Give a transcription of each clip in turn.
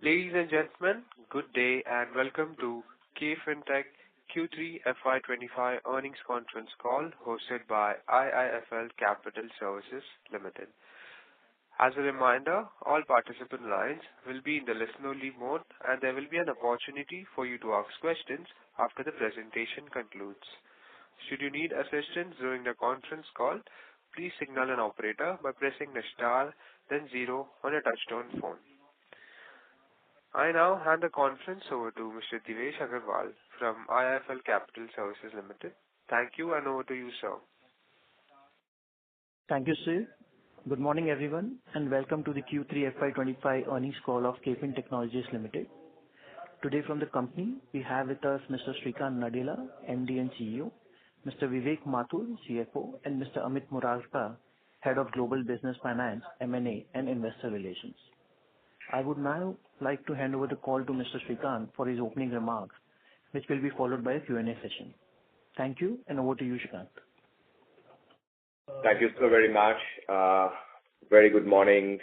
Ladies and gentlemen, good day and welcome to KFINTECH Q3FY25 earnings conference call hosted by IIFL Capital Services Limited. As a reminder, all participant lines will be in the listen-only mode and there will be an opportunity for you to ask questions after the presentation concludes. Should you need assistance during the conference call, please signal an operator by pressing the star then 0 on a touchtone phone. I now hand the conference over to Mr. Divesh Agarwal from IIFL Capital Services Limited. Thank you and over to you, sir. Thank you, sir. Good morning, everyone, and welcome to the Q3FY25 earnings call of KFin Technologies Limited. Today from the company, we have with us Mr. Srikanth Nadella, MD and CEO, Mr. Vivek Mathur, CFO, and Mr. Amit Murarka, Head of Global Business Finance, M&A, and Investor Relations. I would now like to hand over the call to Mr. Srikanth for his opening remarks, which will be followed by a Q&A session. Thank you, and over to you, Srikanth. Thank you so very much. Very good morning.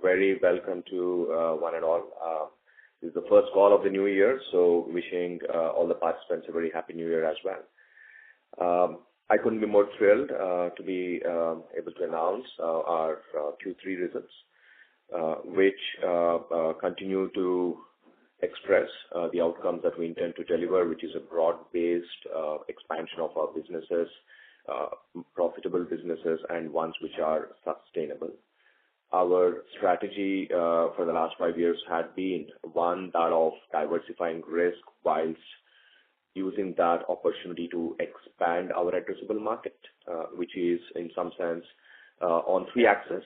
Very welcome to one and all. This is the first call of the new year, so wishing all the participants a very happy new year as well. I couldn't be more thrilled to be able to announce our Q3 results, which continue to express the outcomes that we intend to deliver, which is a broad-based expansion of our businesses, profitable businesses, and ones which are sustainable. Our strategy for the last 5 years had been one that of diversifying risk whilst using that opportunity to expand our addressable market, which is in some sense on 3 axes.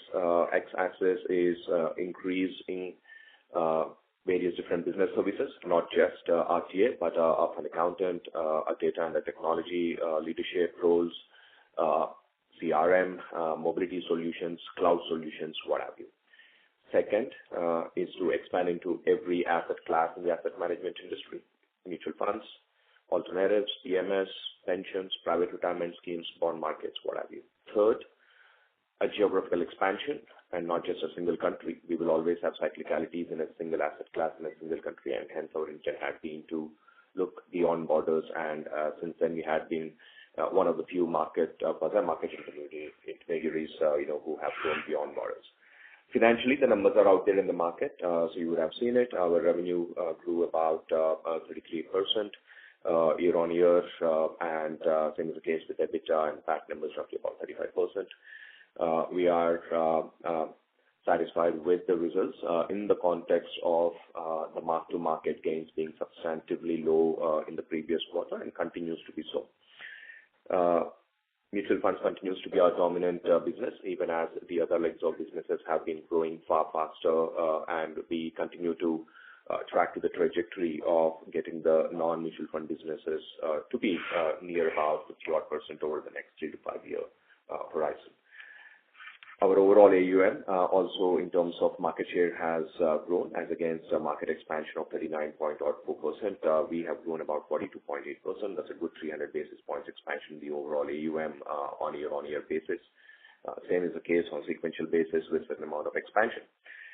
X-axis is increasing various different business services, not just RTA, but of an accountant, a data and a technology leadership roles, CRM, mobility solutions, cloud solutions, what have you. Second is to expand into every asset class in the asset management industry, mutual funds, alternatives, PMS, pensions, private retirement schemes, bond markets, what have you. Third, a geographical expansion and not just a single country. We will always have cyclicalities in a single asset class in a single country, and hence our intent had been to look beyond borders, and since then we had been one of the few other market intermediaries who have grown beyond borders. Financially, the numbers are out there in the market, so you would have seen it. Our revenue grew about 33% year on year, and same is the case with EBITDA and PAT numbers, roughly about 35%. We are satisfied with the results in the context of the mark-to-market gains being substantively low in the previous quarter and continues to be so. Mutual funds continues to be our dominant business, even as the other legs of businesses have been growing far faster, and we continue to track to the trajectory of getting the non-mutual fund businesses to be near about 50% over the next 3 to 5 year horizon. Our overall AUM also in terms of market share has grown as against a market expansion of 39.4%. We have grown about 42.8%. That's a good 300 basis points expansion in the overall AUM on a year-on-year basis. Same is the case on sequential basis with certain amount of expansion.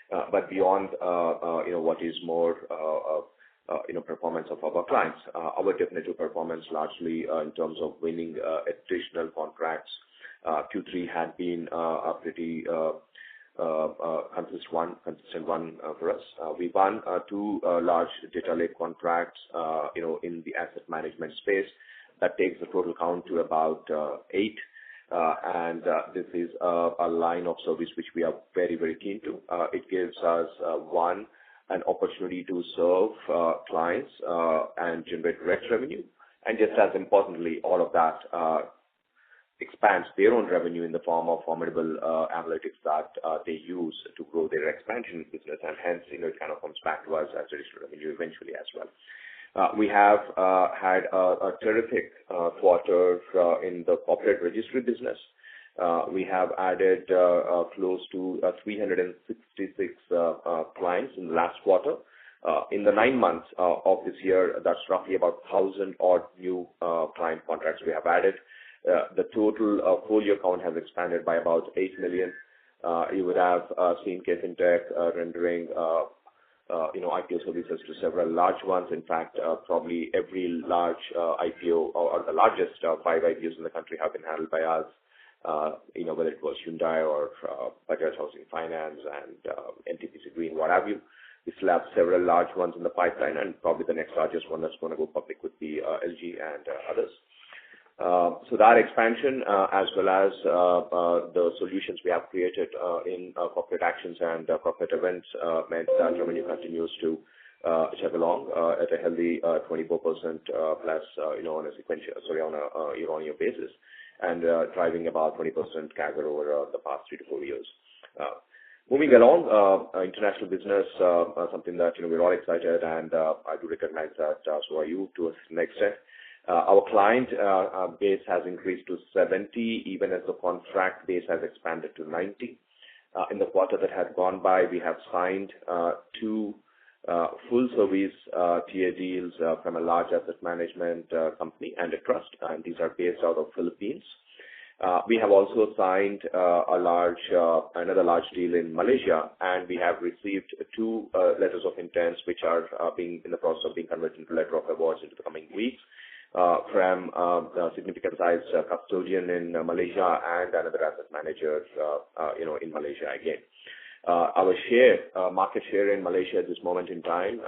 But beyond what is more performance of our clients, our definitive performance largely in terms of winning additional contracts. Q3 had been a pretty consistent one for us. We won 2 large data lake contracts, in the asset management space. That takes the total count to about 8. And this is a line of service which we are very, very keen to. It gives us, one, an opportunity to serve clients and generate direct revenue. And just as importantly, all of that expands their own revenue in the form of formidable analytics that they use to grow their expansion business, and hence, it kind of comes back to us as additional revenue eventually as well. We have had a terrific quarter in the corporate registry business. We have added close to 366 clients in the last quarter. In the 9 months of this year, that's roughly about 1,000 odd new client contracts we have added. The total folio count has expanded by about 8 million. You would have seen KFINTECH rendering IPO services to several large ones. In fact, probably every large IPO or the largest 5 IPOs in the country have been handled by us. Whether it was Hyundai or Bajaj Housing Finance and NTPC Green, what have you. We still have several large ones in the pipeline, and probably the next largest one that's going to go public would be LG and others. So that expansion, as well as the solutions we have created in corporate actions and corporate events, meant that revenue continues to chug along at a healthy 24% plus, on a year-on-year basis, and driving about 20% CAGR over the past 3 to 4 years. Moving along, international business, something that we're all excited, and I do recognize that so are you to a certain extent. Our client base has increased to 70, even as the contract base has expanded to 90. In the quarter that had gone by, we have signed 2 full service TA deals from a large asset management company and a trust, and these are based out of Philippines. We have also signed another large deal in Malaysia, and we have received 2 letters of intent, which are being in the process of being converted into letter of awards into the coming weeks, from a significant size custodian in Malaysia and another asset manager, in Malaysia again. Our market share in Malaysia at this moment in time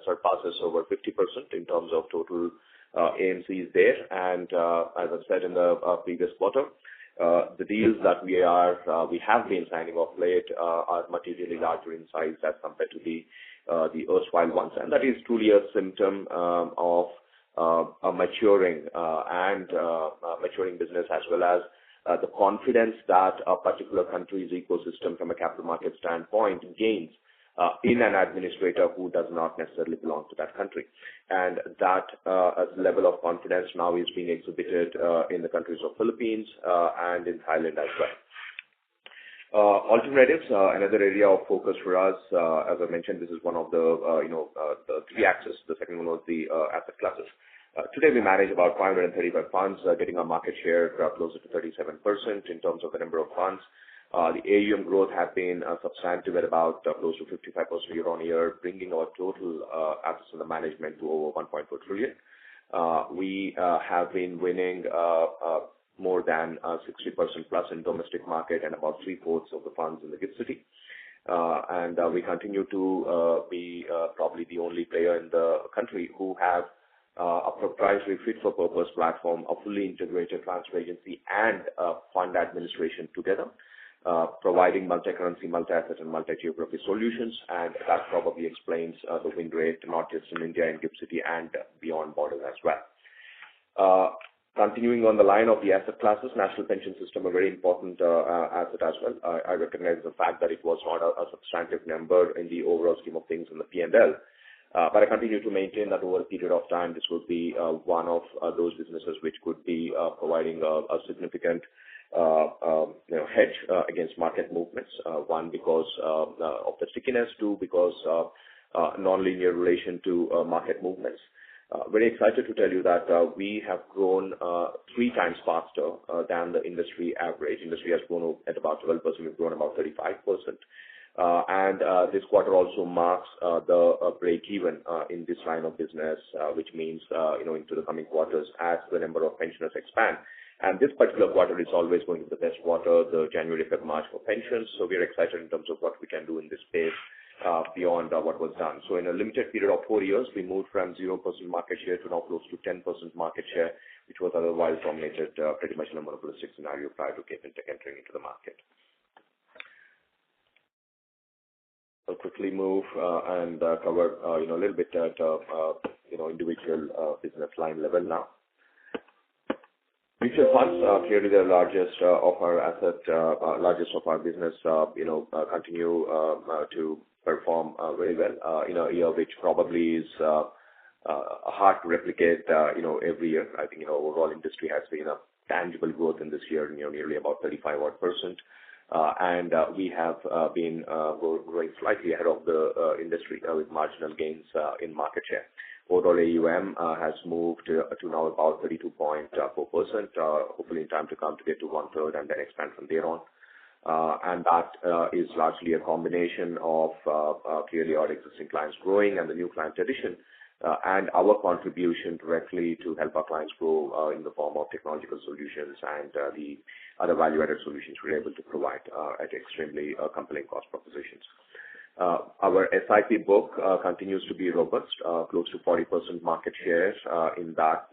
surpasses over 50% in terms of total AMCs there. And as I said in the previous quarter, the deals that we have been signing off late are materially larger in size as compared to the erstwhile ones, and that is truly a symptom of a maturing business, as well as the confidence that a particular country's ecosystem from a capital market standpoint gains in an administrator who does not necessarily belong to that country. And that level of confidence now is being exhibited in the countries of Philippines and in Thailand as well. Alternatives, another area of focus for us. As I mentioned, this is one of the 3 axes. The second one was the asset classes. Today we manage about 535 funds, getting our market share closer to 37% in terms of the number of funds. The AUM growth has been substantive at about close to 55% year-on-year, bringing our total assets under management to over 1.4 trillion. We have been winning more than 60% plus in domestic market and about 3/4 of the funds in the GIFT City. And we continue to be probably the only player in the country who have a proprietary fit-for-purpose platform, a fully integrated transfer agency, and fund administration together, providing multi-currency, multi-asset, and multi-geography solutions. And that probably explains the win rate, not just in India and GIFT City and beyond borders as well. Continuing on the line of the asset classes, National Pension System, a very important asset as well. I recognize the fact that it was not a substantive number in the overall scheme of things in the P&L. But I continue to maintain that over a period of time, this will be one of those businesses which could be providing a significant hedge against market movements. One, because of the stickiness. 2, because non-linear relation to market movements. Very excited to tell you that we have grown 3 times faster than the industry average. Industry has grown at about 12%. We've grown about 35%. And this quarter also marks the break-even in this line of business, which means, into the coming quarters as the number of pensioners expand. And this particular quarter is always going to be the best quarter, the January, February, March for pensions. So we're excited in terms of what we can do in this space beyond what was done. So in a limited period of 4 years, we moved from 0% market share to now close to 10% market share, which was otherwise dominated pretty much in a monopolistic scenario prior to KFINTECH entering into the market. I'll quickly move and cover a little bit at individual business line level now. Mutual funds, clearly the largest of our asset, largest of our business, continue to perform very well in a year which probably is hard to replicate, every year. I think, overall industry has seen a tangible growth in this year, nearly about 35%. And we have been growing slightly ahead of the industry with marginal gains in market share. Overall AUM has moved to now about 32.4%, hopefully in time to come to get to 1/3 and then expand from there on. and that is largely a combination of clearly our existing clients growing and the new client addition, and our contribution directly to help our clients grow in the form of technological solutions and the other value-added solutions we're able to provide at extremely compelling cost propositions. Our SIP book continues to be robust, close to 40% market share in that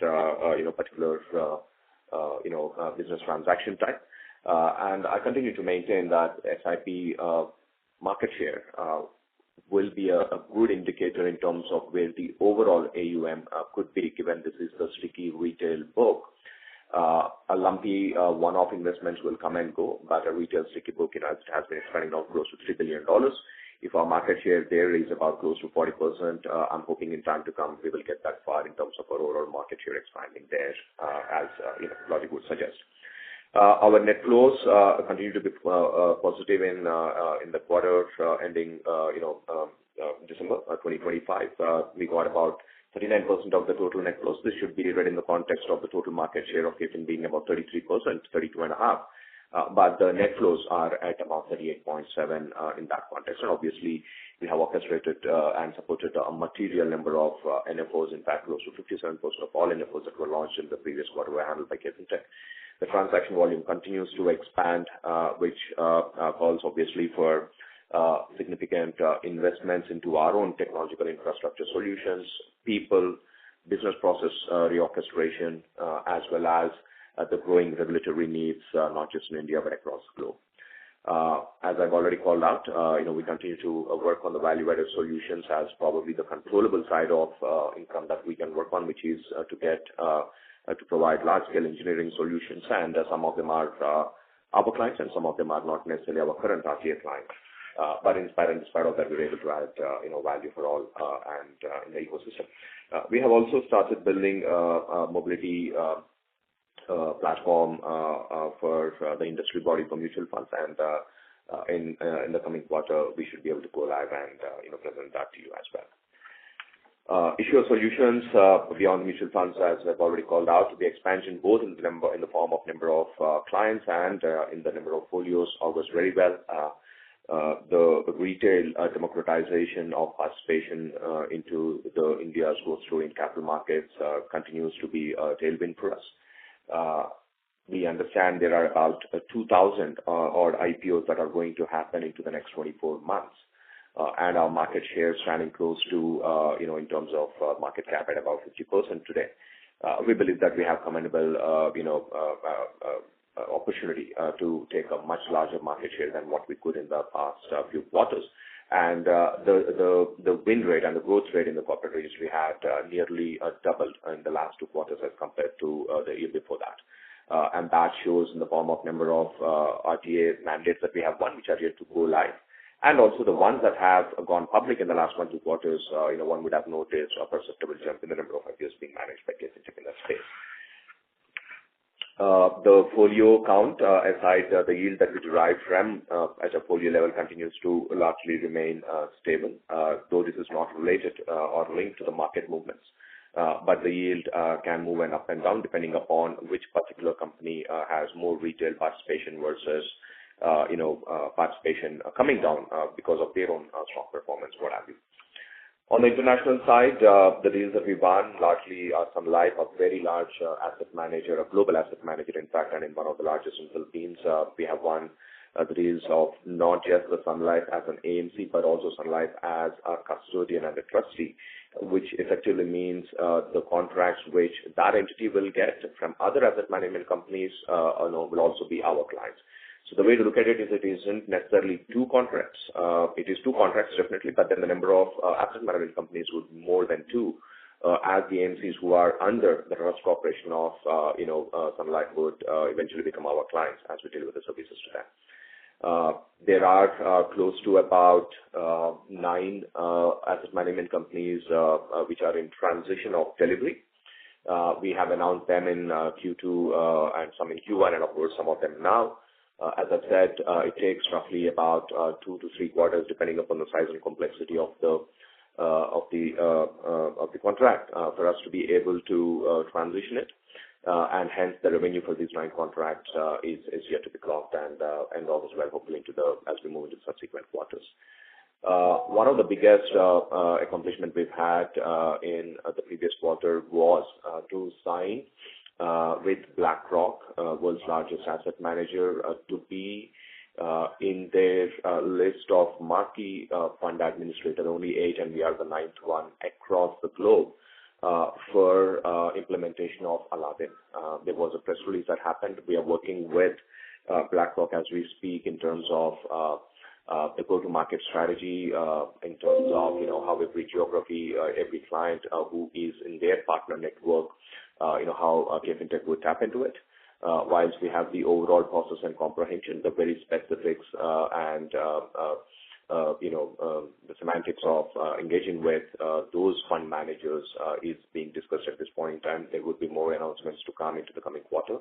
particular business transaction type. And I continue to maintain that SIP market share will be a good indicator in terms of where the overall AUM could be, given this is the sticky retail book. A lumpy one-off investments will come and go, but a retail sticky book has been expanding now close to $3 billion. If our market share there is about close to 40%, I'm hoping in time to come we will get that far in terms of our overall market share expanding there, as logic would suggest. Our net flows continue to be positive in the quarter ending December 2025. We got about 39% of the total net flows. This should be read in the context of the total market share of KFin being about 33%, 32.5%. But the net flows are at about 38.7 in that context. And obviously, we have orchestrated and supported a material number of NFOs. In fact, close to 57% of all NFOs that were launched in the previous quarter were handled by KFINTECH. The transaction volume continues to expand, which calls obviously for significant investments into our own technological infrastructure solutions, people, business process reorchestration, as well as the growing regulatory needs, not just in India, but across the globe. As I've already called out, we continue to work on the value-added solutions as probably the controllable side of income that we can work on, which is to provide large-scale engineering solutions, and some of them are our clients, and some of them are not necessarily our current RTA clients. But in spite of that, we're able to add value for all and in the ecosystem. We have also started building a mobility platform for the industry body for mutual funds, and in the coming quarter, we should be able to go live and present that to you as well. Issuer solutions beyond mutual funds, as I've already called out, the expansion both in the form of number of clients and in the number of folios augurs very well. The retail democratization of participation into the India's growth story in capital markets continues to be a tailwind for us. We understand there are about 2,000 odd IPOs that are going to happen into the next 24 months. And our market share standing close to, in terms of market cap at about 50% today. We believe that we have commendable, opportunity to take a much larger market share than what we could in the past few quarters. And the win rate and the growth rate in the corporate registry had nearly doubled in the last 2 quarters as compared to the year before that. And that shows in the form of number of RTA mandates that we have won, which are yet to go live. And also the ones that have gone public in the last 1-2 quarters, one would have noticed a perceptible jump in the number of IPOs being managed by KFINTECH in that space. The folio count, aside the yield that we derive from at a folio level, continues to largely remain stable, though this is not related or linked to the market movements. But the yield can move up and down depending upon which particular company has more retail participation versus participation coming down because of their own strong performance, what have you. On the international side, the deals that we won largely are Sun Life, a very large asset manager, a global asset manager, in fact, and in one of the largest in the Philippines. We have won the deals of not just the Sun Life as an AMC, but also Sun Life as a custodian and a trustee, which effectively means the contracts which that entity will get from other asset management companies will also be our clients. So the way to look at it is it isn't necessarily 2 contracts. It is 2 contracts definitely, but then the number of asset management companies would be more than 2, as the AMCs who are under the trust corporation of Sun Life would eventually become our clients as we deliver the services to them. There are close to about 9 asset management companies which are in transition of delivery. We have announced them in Q2 and some in Q1, and of course some of them now. As I've said, it takes roughly about 2 to 3 quarters, depending upon the size and complexity of the contract, for us to be able to transition it. and hence the revenue for these 9 contracts is yet to be clocked and all is well, hopefully as we move into subsequent quarters. One of the biggest accomplishment we've had in the previous quarter was to sign with BlackRock, world's largest asset manager, to be in their list of marquee fund administrator, only 8, and we are the 9th one across the globe for implementation of Aladdin. There was a press release that happened. We are working with BlackRock as we speak in terms of the go-to-market strategy, in terms of how every geography, every client who is in their partner network, how KFINTECH would tap into it. Whilst we have the overall process and comprehension, the very specifics and the semantics of engaging with those fund managers is being discussed at this point in time. There would be more announcements to come into the coming quarter.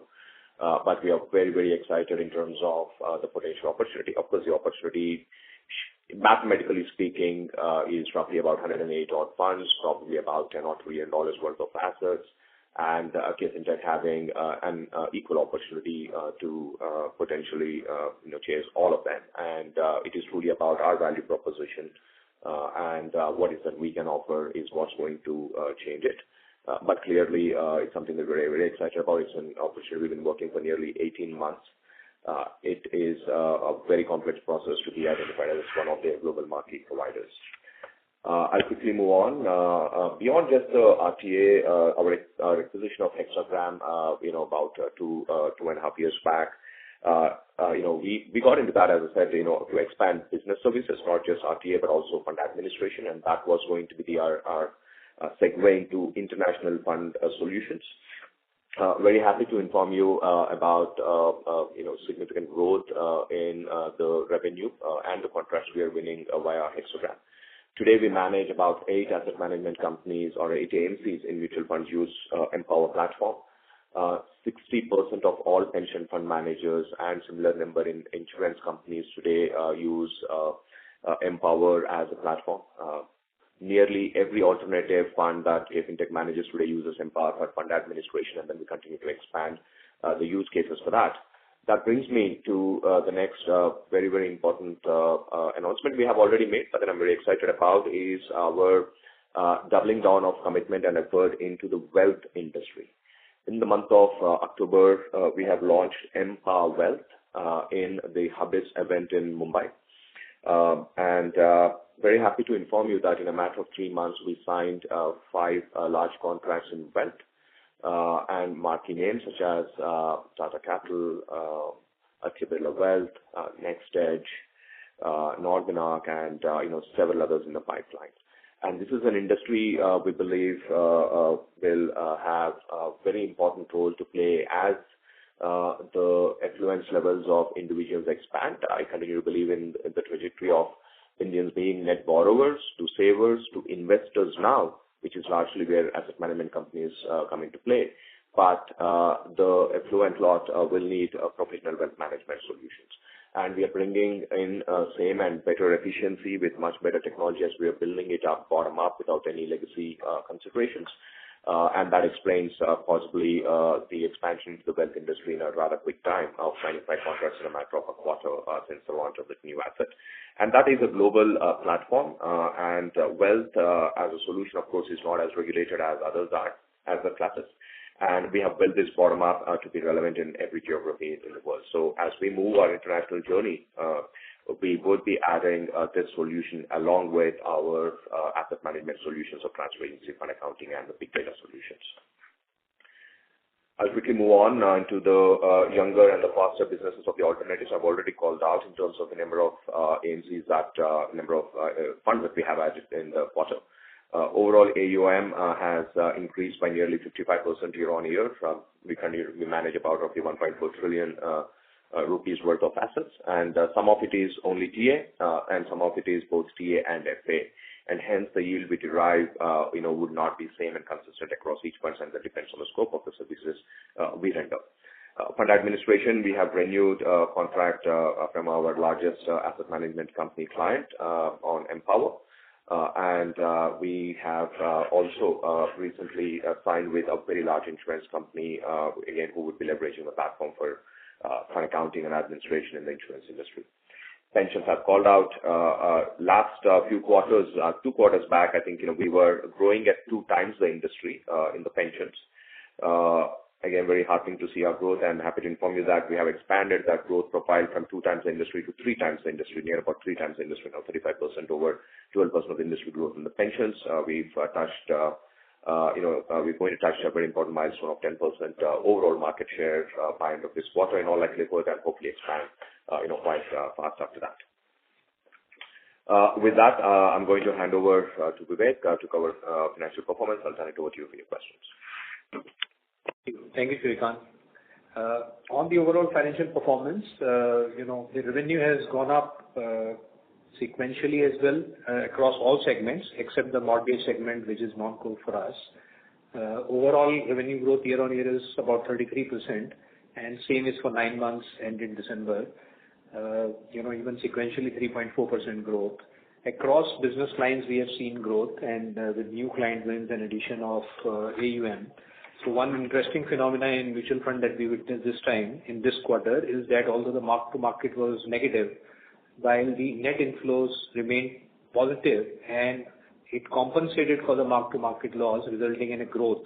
But we are very, very excited in terms of the potential opportunity. Of course, the opportunity, mathematically speaking, is roughly about 108 odd funds, probably about $10 trillion worth of assets, and KFINTECH having an equal opportunity to potentially chase all of them. And it is truly about our value proposition and what is that we can offer is what's going to change it. But clearly, it's something that we're very, very excited about. It's an opportunity we've been working for nearly 18 months. It is a very complex process to be identified as one of their global market providers. I'll quickly move on. Beyond just the RTA, our acquisition of Hexagram, about 2.5 years back, we got into that, as I said, to expand business services, not just RTA, but also fund administration, and that was going to be our segue into international fund solutions. Very happy to inform you about significant growth in the revenue and the contracts we are winning via Hexagram. Today, we manage about 8 asset management companies or 8 AMCs in mutual funds use Empower platform. 60% of all pension fund managers and similar number in insurance companies today use Empower as a platform. Nearly every alternative fund that KFINTECH manages today uses Empower for fund administration, and then we continue to expand the use cases for that. That brings me to the next very, very important announcement we have already made, but that I'm very excited about is our doubling down of commitment and effort into the wealth industry. In the month of October, we have launched Empower Wealth in the Hubis event in Mumbai. And very happy to inform you that in a matter of 3 months, we signed 5 large contracts in wealth and marquee names such as Tata Capital, Birla Wealth, NextEdge, Northern Arc, and several others in the pipeline. And this is an industry we believe will have a very important role to play as the affluence levels of individuals expand. I continue to believe in the trajectory of Indians being net borrowers to savers to investors now, which is largely where asset management companies come into play. But the affluent lot will need professional wealth management solutions. And we are bringing in same and better efficiency with much better technology as we are building it up bottom up without any legacy considerations. And that explains possibly the expansion to the wealth industry in a rather quick time of signing 5 contracts in a matter of a quarter since the launch of the new asset. And that is a global platform. And wealth as a solution, of course, is not as regulated as others are, as the classes. And we have built this bottom up to be relevant in every geography in the world. So as we move our international journey, we would be adding this solution along with our asset management solutions of transfer agency, fund accounting, and the big data solutions. I'll quickly move on into the younger and the faster businesses of the alternatives. I've already called out in terms of the number of AMCs number of funds that we have added in the quarter. Overall, AUM has increased by nearly 55% year on year. We manage about roughly 1.4 trillion rupees worth of assets, and some of it is only TA, and some of it is both TA and FA, and hence the yield we derive, would not be same and consistent across each fund, and that depends on the scope of the services we render. Fund administration, we have renewed a contract from our largest asset management company client on Empower. And we have also recently signed with a very large insurance company, again, who would be leveraging the platform for fund accounting and administration in the insurance industry. Pensions have called out last few quarters, 2 quarters back, I think, we were growing at 2 times the industry in the pensions. Again, very heartening to see our growth, and happy to inform you that we have expanded that growth profile from 2 times the industry to 3 times the industry, near about 3 times the industry now, 35% over 12% of the industry growth in the pensions. We've touched, we're going to touch a very important milestone of 10% overall market share by end of this quarter in all likelihood, and hopefully expand, quite fast after that. With that, I'm going to hand over to Vivek to cover financial performance. I'll turn it over to you for your questions. Thank you, Shrikant. On the overall financial performance, the revenue has gone up sequentially as well across all segments except the mortgage segment, which is non-core for us. Overall revenue growth year-on-year is about 33%, and same is for 9 months ending December. Even sequentially 3.4% growth. Across business lines, we have seen growth, and with new client wins and addition of AUM. So one interesting phenomena in mutual fund that we witnessed this time in this quarter is that although the mark to market was negative, while the net inflows remained positive, and it compensated for the mark to market loss, resulting in a growth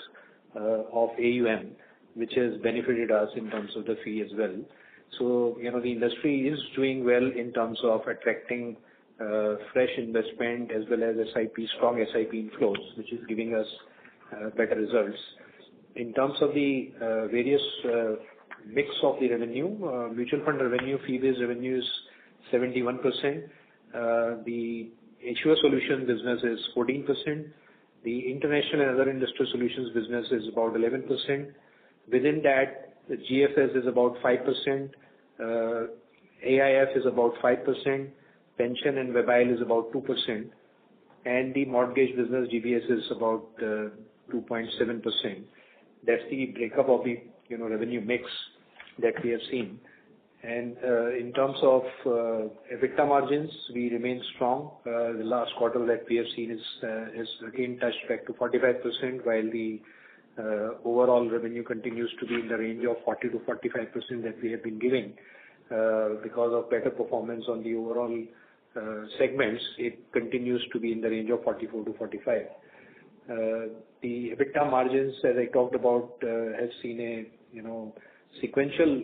of AUM, which has benefited us in terms of the fee as well. So, the industry is doing well in terms of attracting fresh investment as well as strong SIP inflows, which is giving us better results. In terms of the various mix of the revenue, mutual fund revenue, fee-based revenue is 71%. The issuer solution business is 14%. The international and other industrial solutions business is about 11%. Within that, the GFS is about 5%. AIF is about 5%. Pension and Mobile is about 2%. And the mortgage business, GBS, is about 2.7%. That's the breakup of the revenue mix that we have seen. And in terms of EBITDA margins, we remain strong. The last quarter that we have seen is again touched back to 45%, while the overall revenue continues to be in the range of 40 to 45% that we have been giving. Because of better performance on the overall segments, it continues to be in the range of 44 to 45. The EBITDA margins, as I talked about, have seen a sequential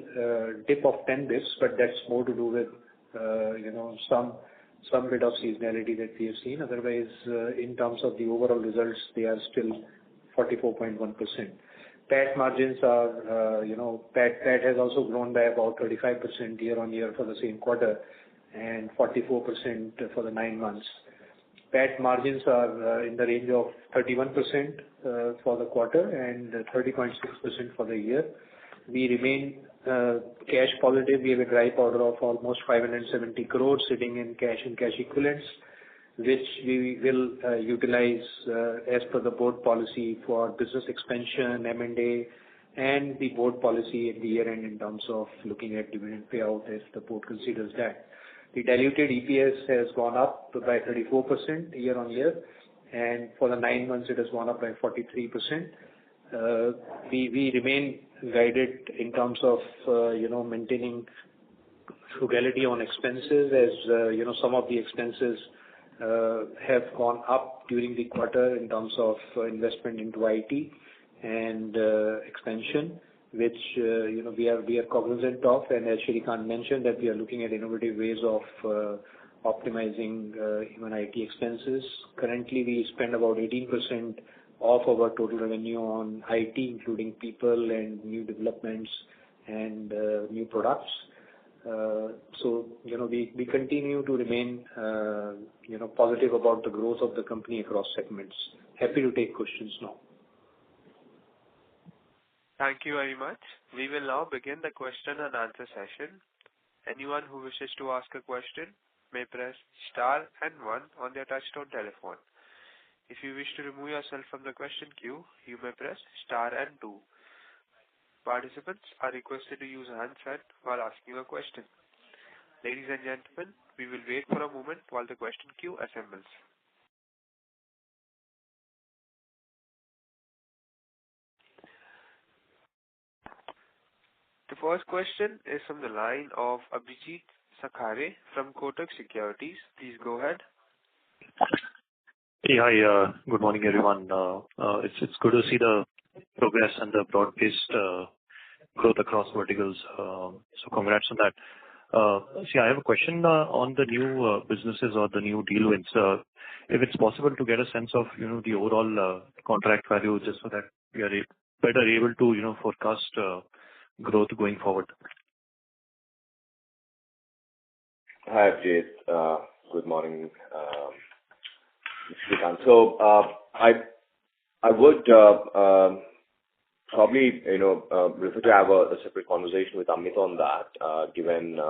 dip of 10 bits, but that's more to do with some bit of seasonality that we have seen. Otherwise, in terms of the overall results, they are still 44.1%. PAT margins are, PAT has also grown by about 35% year-on-year for the same quarter, and 44% for the 9 months. PAT margins are in the range of 31% for the quarter and 30.6% for the year. We remain cash positive. We have a dry powder of almost 570 crores sitting in cash and cash equivalents, which we will utilize as per the board policy for business expansion, M&A, and the board policy at the year end in terms of looking at dividend payout if the board considers that. The diluted EPS has gone up by 34% year-on-year, and for the 9 months it has gone up by 43%. We remain guided in terms of maintaining frugality on expenses, as some of the expenses have gone up during the quarter in terms of investment into IT and expansion, which we are cognizant of, and as Shrikant mentioned, that we are looking at innovative ways of optimizing even IT expenses. Currently, we spend about 18% of our total revenue on IT, including people and new developments and new products. So we continue to remain positive about the growth of the company across segments. Happy to take questions now. Thank you very much. We will now begin the question and answer session. Anyone who wishes to ask a question may press star and 1 on their touchtone telephone. If you wish to remove yourself from the question queue, you may press star and 2. Participants are requested to use handset while asking a question. Ladies and gentlemen, we will wait for a moment while the question queue assembles. The first question is from the line of Abhijit Sakhare from Kotak Securities. Please go ahead. Hey, hi. Good morning, everyone. It's good to see the progress and the broad-based growth across verticals. So congrats on that. I have a question on the new businesses or the new deal wins. If it's possible to get a sense of, the overall contract value, just so that we are better able to, forecast growth going forward. Hi, Abhijit. Good morning. So, I would probably, prefer to have a separate conversation with Amit on that, given,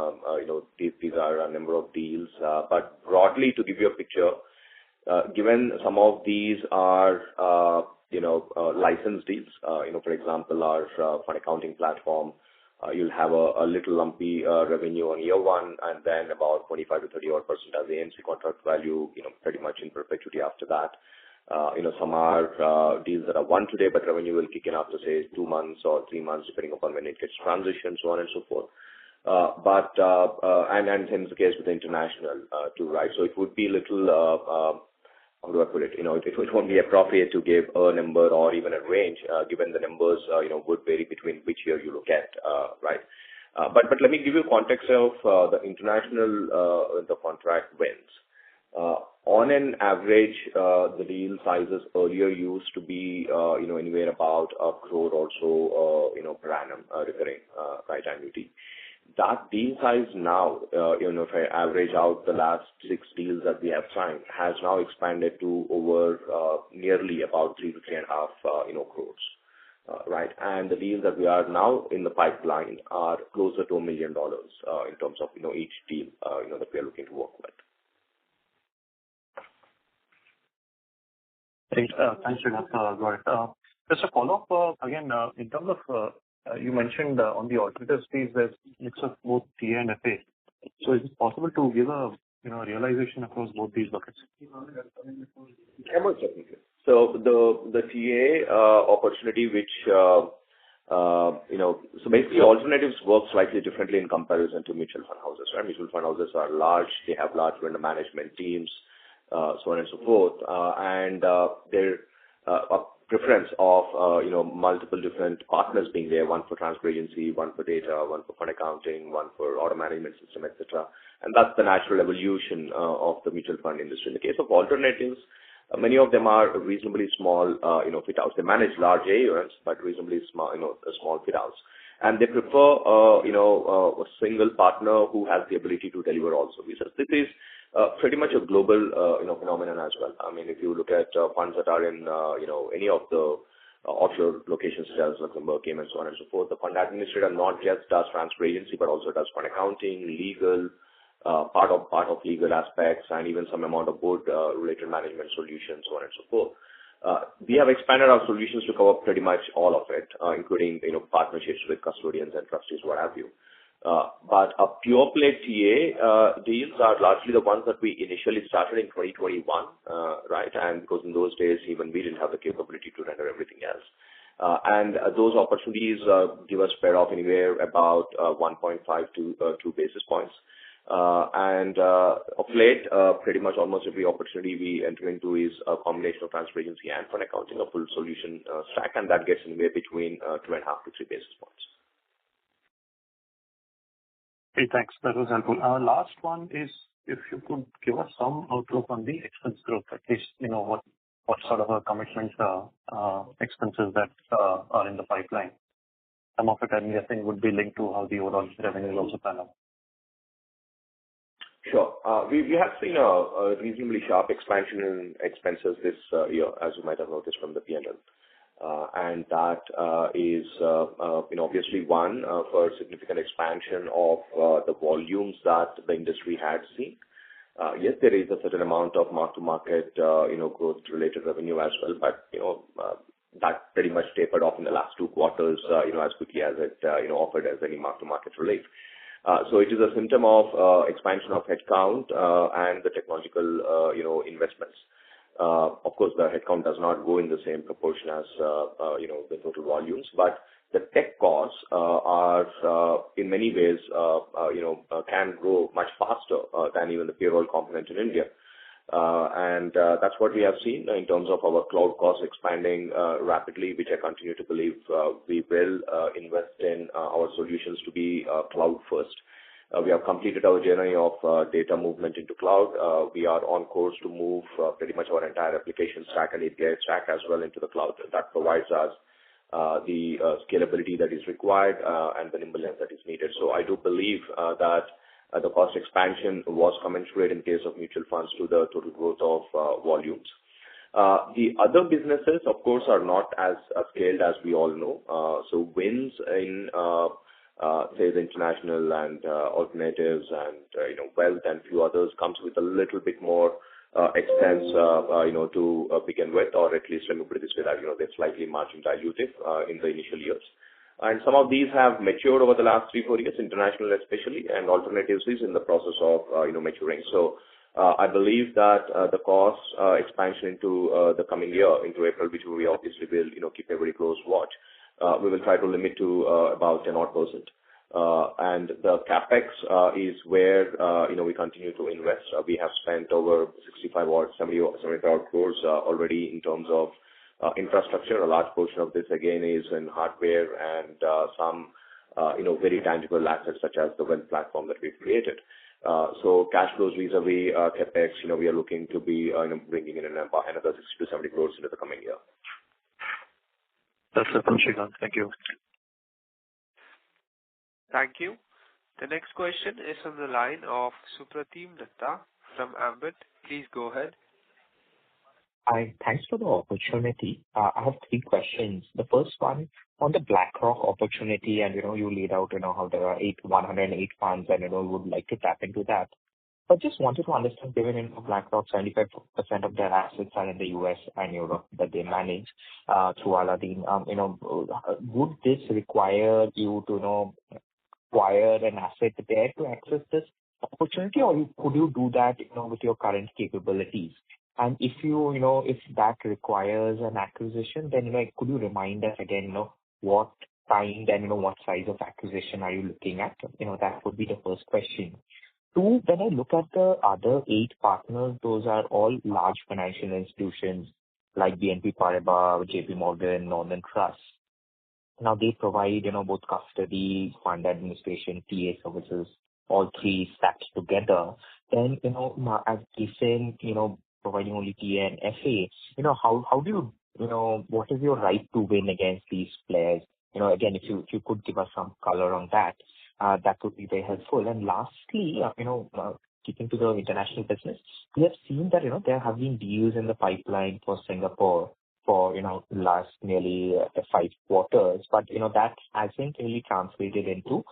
these are a number of deals. But broadly, to give you a picture, given some of these are, licensed deals, for example, our fund accounting platform, you'll have a little lumpy revenue on year one, and then about 25 to 30% as the AMC contract value, pretty much in perpetuity after that. Some are deals that are won today, but revenue will kick in after, say, 2 months or 3 months, depending upon when it gets transitioned, so on and so forth. And same is the case with the international too, right? So it would be a little, how do I put it? It won't be appropriate to give a number or even a range, given the numbers, would vary between which year you look at, right? But let me give you context of the international the contract wins. On an average, the deal sizes earlier used to be, anywhere about 1 crore or so, per annum, recurring, right, annuity. That deal size now, if I average out the last 6 deals that we have signed, has now expanded to over nearly about 3 to 3.5, crores, right? And the deals that we are now in the pipeline are closer to $1 million in terms of, each deal, that we are looking to work with. Thanks, Srinath. Got it. Just a follow-up, again, in terms of, you mentioned on the alternatives piece, there's mix of both TA and FA. So is it possible to give a, realization across both these buckets? So the TA opportunity, which, so basically alternatives work slightly differently in comparison to mutual fund houses, right? Mutual fund houses are large. They have large vendor management teams, so on and so forth. And their preference of, multiple different partners being there, one for transfer agency, one for data, one for fund accounting, one for order management system, etc. And that's the natural evolution of the mutual fund industry. In the case of alternatives, many of them are reasonably small, fit outs. They manage large AUMs, but reasonably small, small fit outs. And they prefer, a single partner who has the ability to deliver all services. This is pretty much a global, phenomenon as well. I mean, if you look at funds that are in, any of the offshore locations such as Luxembourg, Cayman, so on and so forth, the fund administrator not just does transfer agency, but also does fund accounting, legal, part of legal aspects, and even some amount of board related management solutions, so on and so forth. We have expanded our solutions to cover pretty much all of it, including, partnerships with custodians and trustees, what have you. But a pure play TA deals are largely the ones that we initially started in 2021, right? And because in those days, even we didn't have the capability to render everything else. And those opportunities give us spread off anywhere about 1.5 to 2 basis points. And of late, pretty much almost every opportunity we enter into is a combination of transfer agency and fund accounting, a full solution stack, and that gets anywhere between 2.5 to 3 basis points. Okay, thanks. That was helpful. Last one is if you could give us some outlook on the expense growth, at least, what sort of a commitment expenses that are in the pipeline. Some of it, I'm guessing, would be linked to how the overall revenue will also pan out. Sure. We have seen a reasonably sharp expansion in expenses this year, as you might have noticed from the P&L. And that is, obviously one for significant expansion of the volumes that the industry had seen. Yes, there is a certain amount of mark-to-market, growth-related revenue as well, but, that pretty much tapered off in the last 2 quarters, as quickly as it, offered as any mark-to-market relief. So it is a symptom of expansion of headcount and the technological, investments. Of course, the headcount does not go in the same proportion as, the total volumes, but the tech costs are in many ways, can grow much faster than even the payroll component in India. And that's what we have seen in terms of our cloud costs expanding rapidly, which I continue to believe we will invest in our solutions to be cloud first. We have completed our journey of data movement into cloud. We are on course to move pretty much our entire application stack and API stack as well into the cloud. That provides us the scalability that is required and the nimbleness that is needed. So I do believe that the cost expansion was commensurate in case of mutual funds to the total growth of volumes. The other businesses, of course, are not as scaled as we all know. So wins in say the international and alternatives and wealth and few others comes with a little bit more expense to begin with, or at least let me put it this way, that they're slightly margin dilutive in the initial years. And some of these have matured over the last 3-4 years, international especially, and alternatives is in the process of maturing. So I believe that the cost expansion into the coming year, into April, which we obviously will keep a very close watch, we will try to limit to about 10-odd%. And the capex is where we continue to invest. We have spent over 65 or 75 crores already in terms of infrastructure. A large portion of this again is in hardware and some very tangible assets such as the wealth platform that we've created. So cash flows vis-a-vis capex, we are looking to be bringing in another 60 to 70 crores into the coming year. That's it from Srikanth. Thank you. Thank you. The next question is from the line of Supratim Datta from Ambit. Please go ahead. Hi. Thanks for the opportunity. I have 3 questions. The first one on the BlackRock opportunity, and you laid out how there are 108 funds, and you would like to tap into that. But just wanted to understand, given BlackRock 75% of their assets are in the US and Europe that they manage through Aladdin, would this require you to acquire an asset there to access this opportunity, or could you do that with your current capabilities? And if if that requires an acquisition, then could you remind us again what kind and what size of acquisition are you looking at? That would be the first question. 2, when I look at the other 8 partners, those are all large financial institutions like BNP Paribas, JP Morgan, Northern Trust. Now they provide both custody, fund administration, TA services, all 3 stacked together. Then as KFin providing only TA and FA, how do you what is your right to win against these players? Again, if you could give us some color on that, that would be very helpful. And lastly, keeping to the international business, we have seen that there have been deals in the pipeline for Singapore for last nearly 5 quarters, but that hasn't really translated into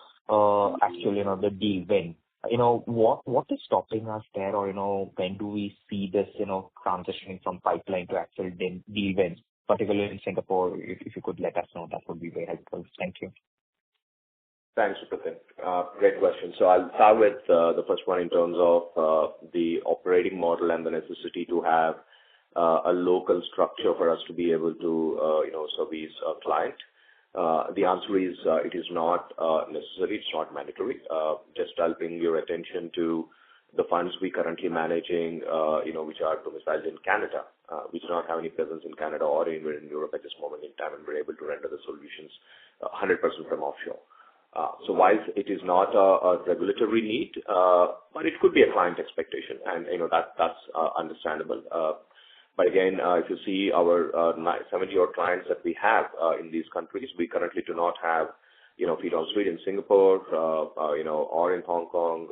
actually the deal win. What is stopping us there, or when do we see this transitioning from pipeline to actual deal wins, particularly in Singapore? If you could let us know, that would be very helpful. Thank you. Thanks, Supratim. Great question. So I'll start with the first one in terms of the operating model and the necessity to have a local structure for us to be able to service a client. The answer is it is not necessary. It's not mandatory. Just I'll bring your attention to the funds we currently managing, which are domiciled in Canada. We do not have any presence in Canada or anywhere in Europe at this moment in time, and we're able to render the solutions 100% from offshore. So while it is not a regulatory need, but it could be a client expectation, and that's understandable. But again, if you see our 70-odd clients that we have in these countries, we currently do not have feet on street in Singapore, or in Hong Kong.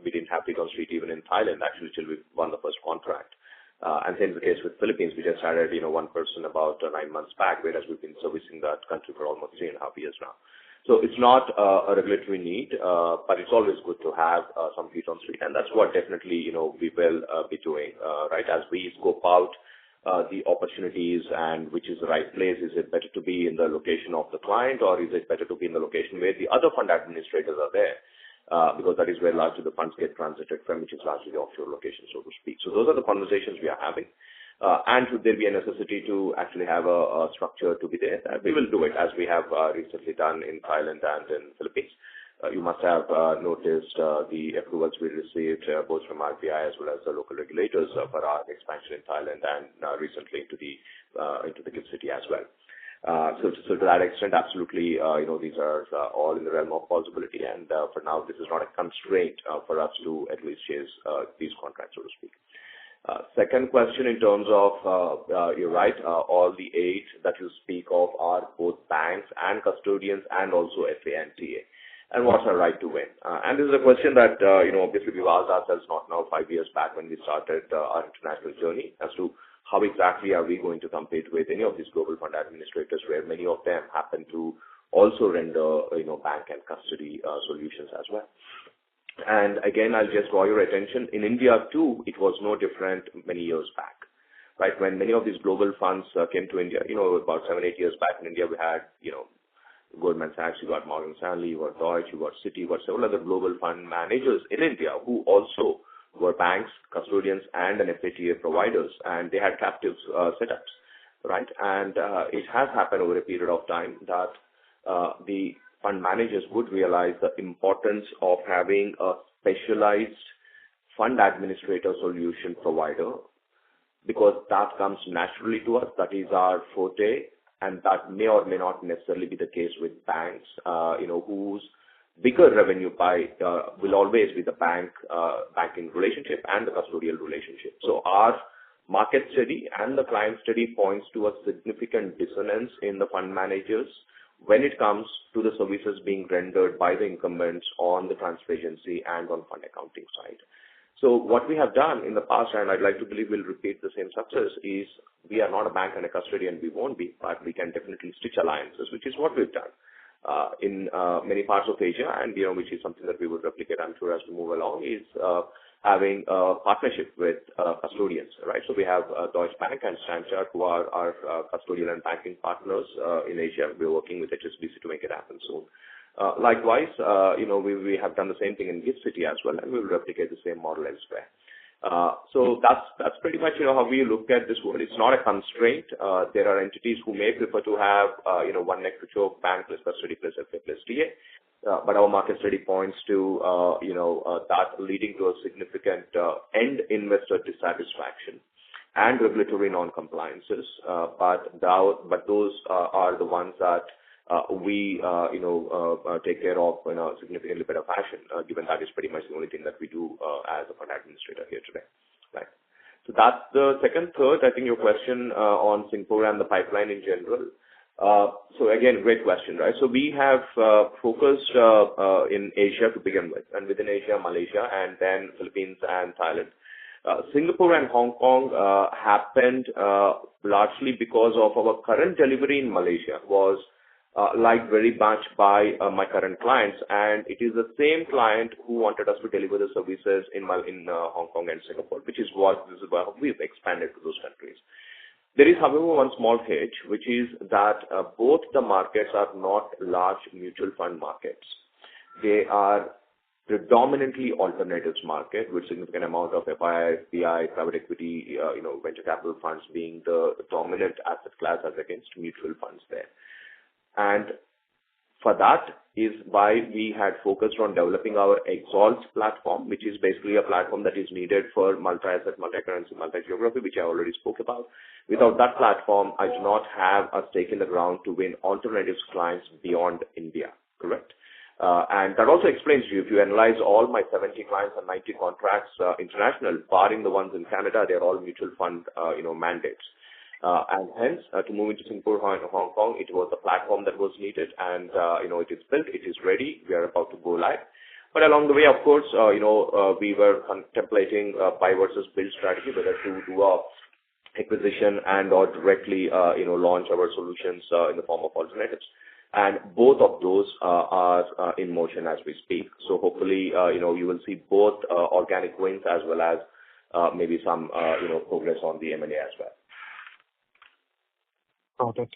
We didn't have feet on street even in Thailand, actually, till we won the first contract. And same is the case with Philippines. We just added one person about 9 months back, whereas we've been servicing that country for almost 3.5 years now. So it's not a regulatory need, but it's always good to have some feet on street, and that's what definitely we will be doing, right? As we scope out the opportunities and which is the right place. Is it better to be in the location of the client, or is it better to be in the location where the other fund administrators are there? Because that is where largely the funds get transited from, which is largely the offshore location, so to speak. So those are the conversations we are having. And should there be a necessity to actually have a structure to be there, we will do it, as we have recently done in Thailand and in Philippines. You must have noticed the approvals we received both from RBI as well as the local regulators for our expansion in Thailand and recently into the GIFT City as well. So to that extent, absolutely, these are all in the realm of possibility, and for now, this is not a constraint for us to at least chase these contracts, so to speak. Second question in terms of, you're right, all the 8 that you speak of are both banks and custodians and also FA and TA. And what's our right to win? And this is a question that, obviously we've asked ourselves not now 5 years back when we started our international journey as to how exactly are we going to compete with any of these global fund administrators, where many of them happen to also render, bank and custody solutions as well. And again, I'll just draw your attention. In India too, it was no different many years back, right? When many of these global funds came to India, about 7-8 years back in India, we had, Goldman Sachs, you got Morgan Stanley, you got Deutsche, you got Citi, you got several other global fund managers in India who also were banks, custodians, and an FATA providers, and they had captive setups, right? And it has happened over a period of time that the fund managers would realize the importance of having a specialized fund administrator solution provider, because that comes naturally to us. That is our forte, and that may or may not necessarily be the case with banks, whose bigger revenue pie will always be the banking relationship and the custodial relationship. So our market study and the client study points to a significant dissonance in the fund managers when it comes to the services being rendered by the incumbents on the transfer agency and on fund accounting side. So what we have done in the past, and I'd like to believe we'll repeat the same success, is we are not a bank and a custodian, we won't be, but we can definitely stitch alliances, which is what we've done in many parts of Asia, and which is something that we would replicate, I'm sure, as we move along, is having a partnership with custodians, right? So we have Deutsche Bank and Stanchart, who are our custodian and banking partners in Asia. We're working with HSBC to make it happen soon. Likewise, we have done the same thing in GIFT City as well, and we will replicate the same model elsewhere. So that's pretty much how we look at this world. It's not a constraint. There are entities who may prefer to have one neck to choke, bank plus custody plus FA plus TA. But our market study points to that leading to a significant end investor dissatisfaction and regulatory non-compliances. But those are the ones that we take care of in a significantly better fashion, given that is pretty much the only thing that we do as a fund administrator here today, right? So that's the second. Third, I think your question on Singapore and the pipeline in general. So again, great question, right? So we have focused in Asia to begin with, and within Asia, Malaysia, and then Philippines and Thailand. Singapore and Hong Kong happened largely because of our current delivery in Malaysia was liked very much by my current clients, and it is the same client who wanted us to deliver the services in Hong Kong and Singapore, this is why we've expanded to those countries. There is, however, one small hitch, which is that both the markets are not large mutual fund markets. They are predominantly alternatives market with significant amount of FII, PI, private equity, venture capital funds being the dominant asset class as against mutual funds there. And for that is why we had focused on developing our Exalt platform, which is basically a platform that is needed for multi-asset, multi-currency, multi-geography, which I already spoke about. Without that platform, I do not have a stake in the ground to win alternatives clients beyond India, correct? And that also explains to you, if you analyze all my 70 clients and 90 contracts international, barring the ones in Canada, they're all mutual fund, mandates. And hence, to move into Singapore and Hong Kong, it was the platform that was needed, and it is built, it is ready. We are about to go live. But along the way, of course, we were contemplating buy versus build strategy, whether to do a acquisition and or directly, launch our solutions in the form of alternatives. And both of those are in motion as we speak. So hopefully, you will see both organic wins as well as maybe some, progress on the M&A as well. Got it.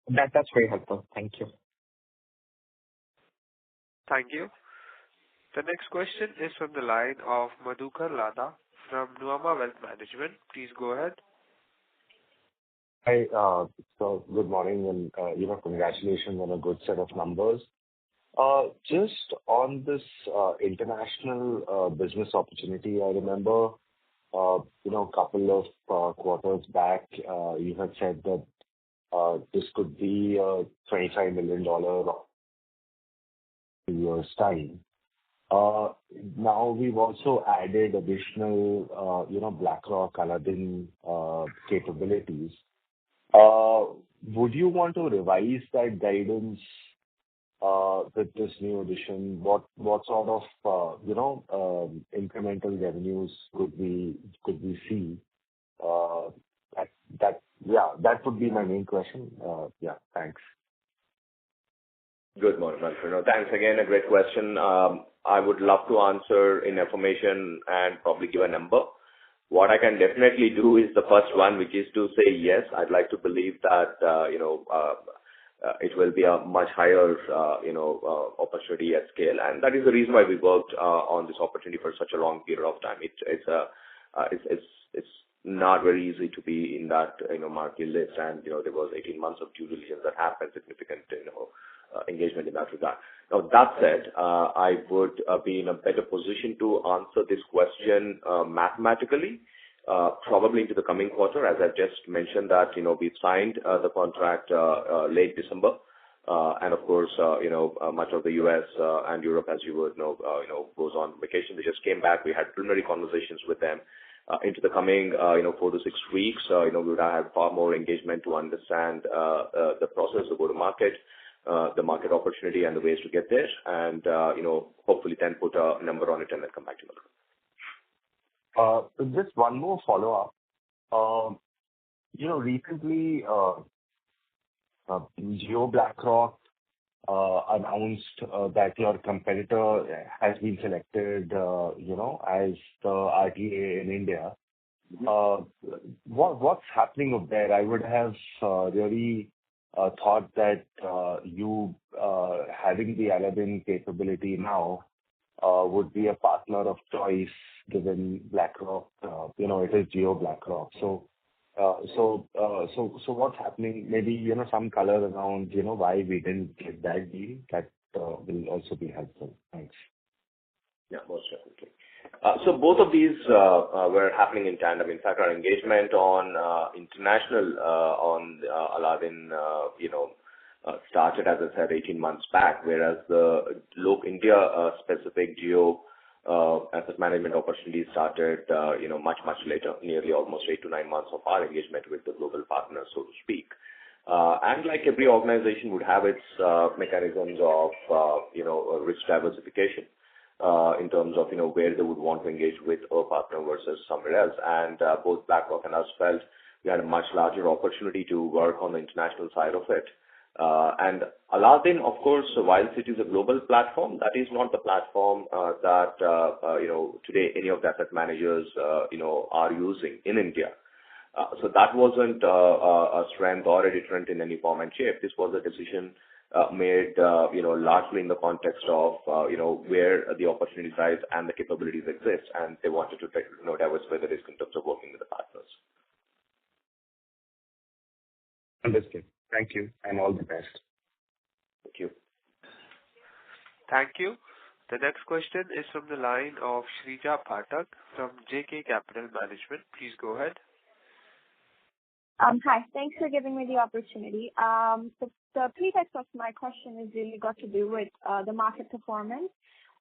That's very helpful. Thank you. Thank you. The next question is from the line of Madhukar Ladha from Nuvama Wealth Management. Please go ahead. Hi, so good morning and, congratulations on a good set of numbers. Just on this international business opportunity, I remember, a couple of quarters back, you had said that this could be a $25 million in years' time. Now we've also added additional, BlackRock, Aladdin capabilities. Would you want to revise that guidance with this new addition? What sort of, incremental revenues could we see? That would be my main question. Yeah, thanks. Good morning, Manfred. Thanks again. A great question. I would love to answer in information and probably give a number. What I can definitely do is the first one, which is to say, yes, I'd like to believe that, it will be a much higher, opportunity at scale. And that is the reason why we worked on this opportunity for such a long period of time. It's not very easy to be in that, market list. And, there was 18 months of due diligence that happened, significant, engagement in that regard. Now, that said, I would be in a better position to answer this question mathematically, probably into the coming quarter. As I've just mentioned that, we've signed the contract late December. And of course, much of the US and Europe, as you would know, goes on vacation. They just came back. We had preliminary conversations with them. Into the coming, 4 to 6 weeks, we would have far more engagement to understand the process of go-to-market, the market opportunity and the ways to get there. And, hopefully then put a number on it and then come back to you. Just one more follow-up. Recently, Jio BlackRock announced that your competitor has been selected, as the RTA in India. What's happening up there? I would have really thought that you having the Aladdin capability now would be a partner of choice given BlackRock. It is Jio BlackRock. So what's happening? Maybe some color around why we didn't get that deal. That will also be helpful. Thanks. Yeah, most definitely. So both of these were happening in tandem. In fact, our engagement on international on Aladdin, started, as I said, 18 months back, whereas the India specific Jio asset management opportunity started, much later, nearly almost 8 to 9 months of our engagement with the global partners, so to speak. And like every organization would have its mechanisms of, risk diversification. In terms of, where they would want to engage with a partner versus somewhere else. And both BlackRock and us felt we had a much larger opportunity to work on the international side of it. And Aladdin, of course, whilst it is a global platform, that is not the platform that, today any of the asset managers, are using in India. So that wasn't a strength or a deterrent in any form and shape. This was a decision made, largely in the context of, where the opportunity size and the capabilities exist, and they wanted to diversify the risk in terms of working with the partners. Understood. Thank you, and all the best. Thank you. Thank you. The next question is from the line of Shrija Pathak from JK Capital Management. Please go ahead. Hi. Thanks for giving me the opportunity. The pretext of my question is really got to do with the market performance.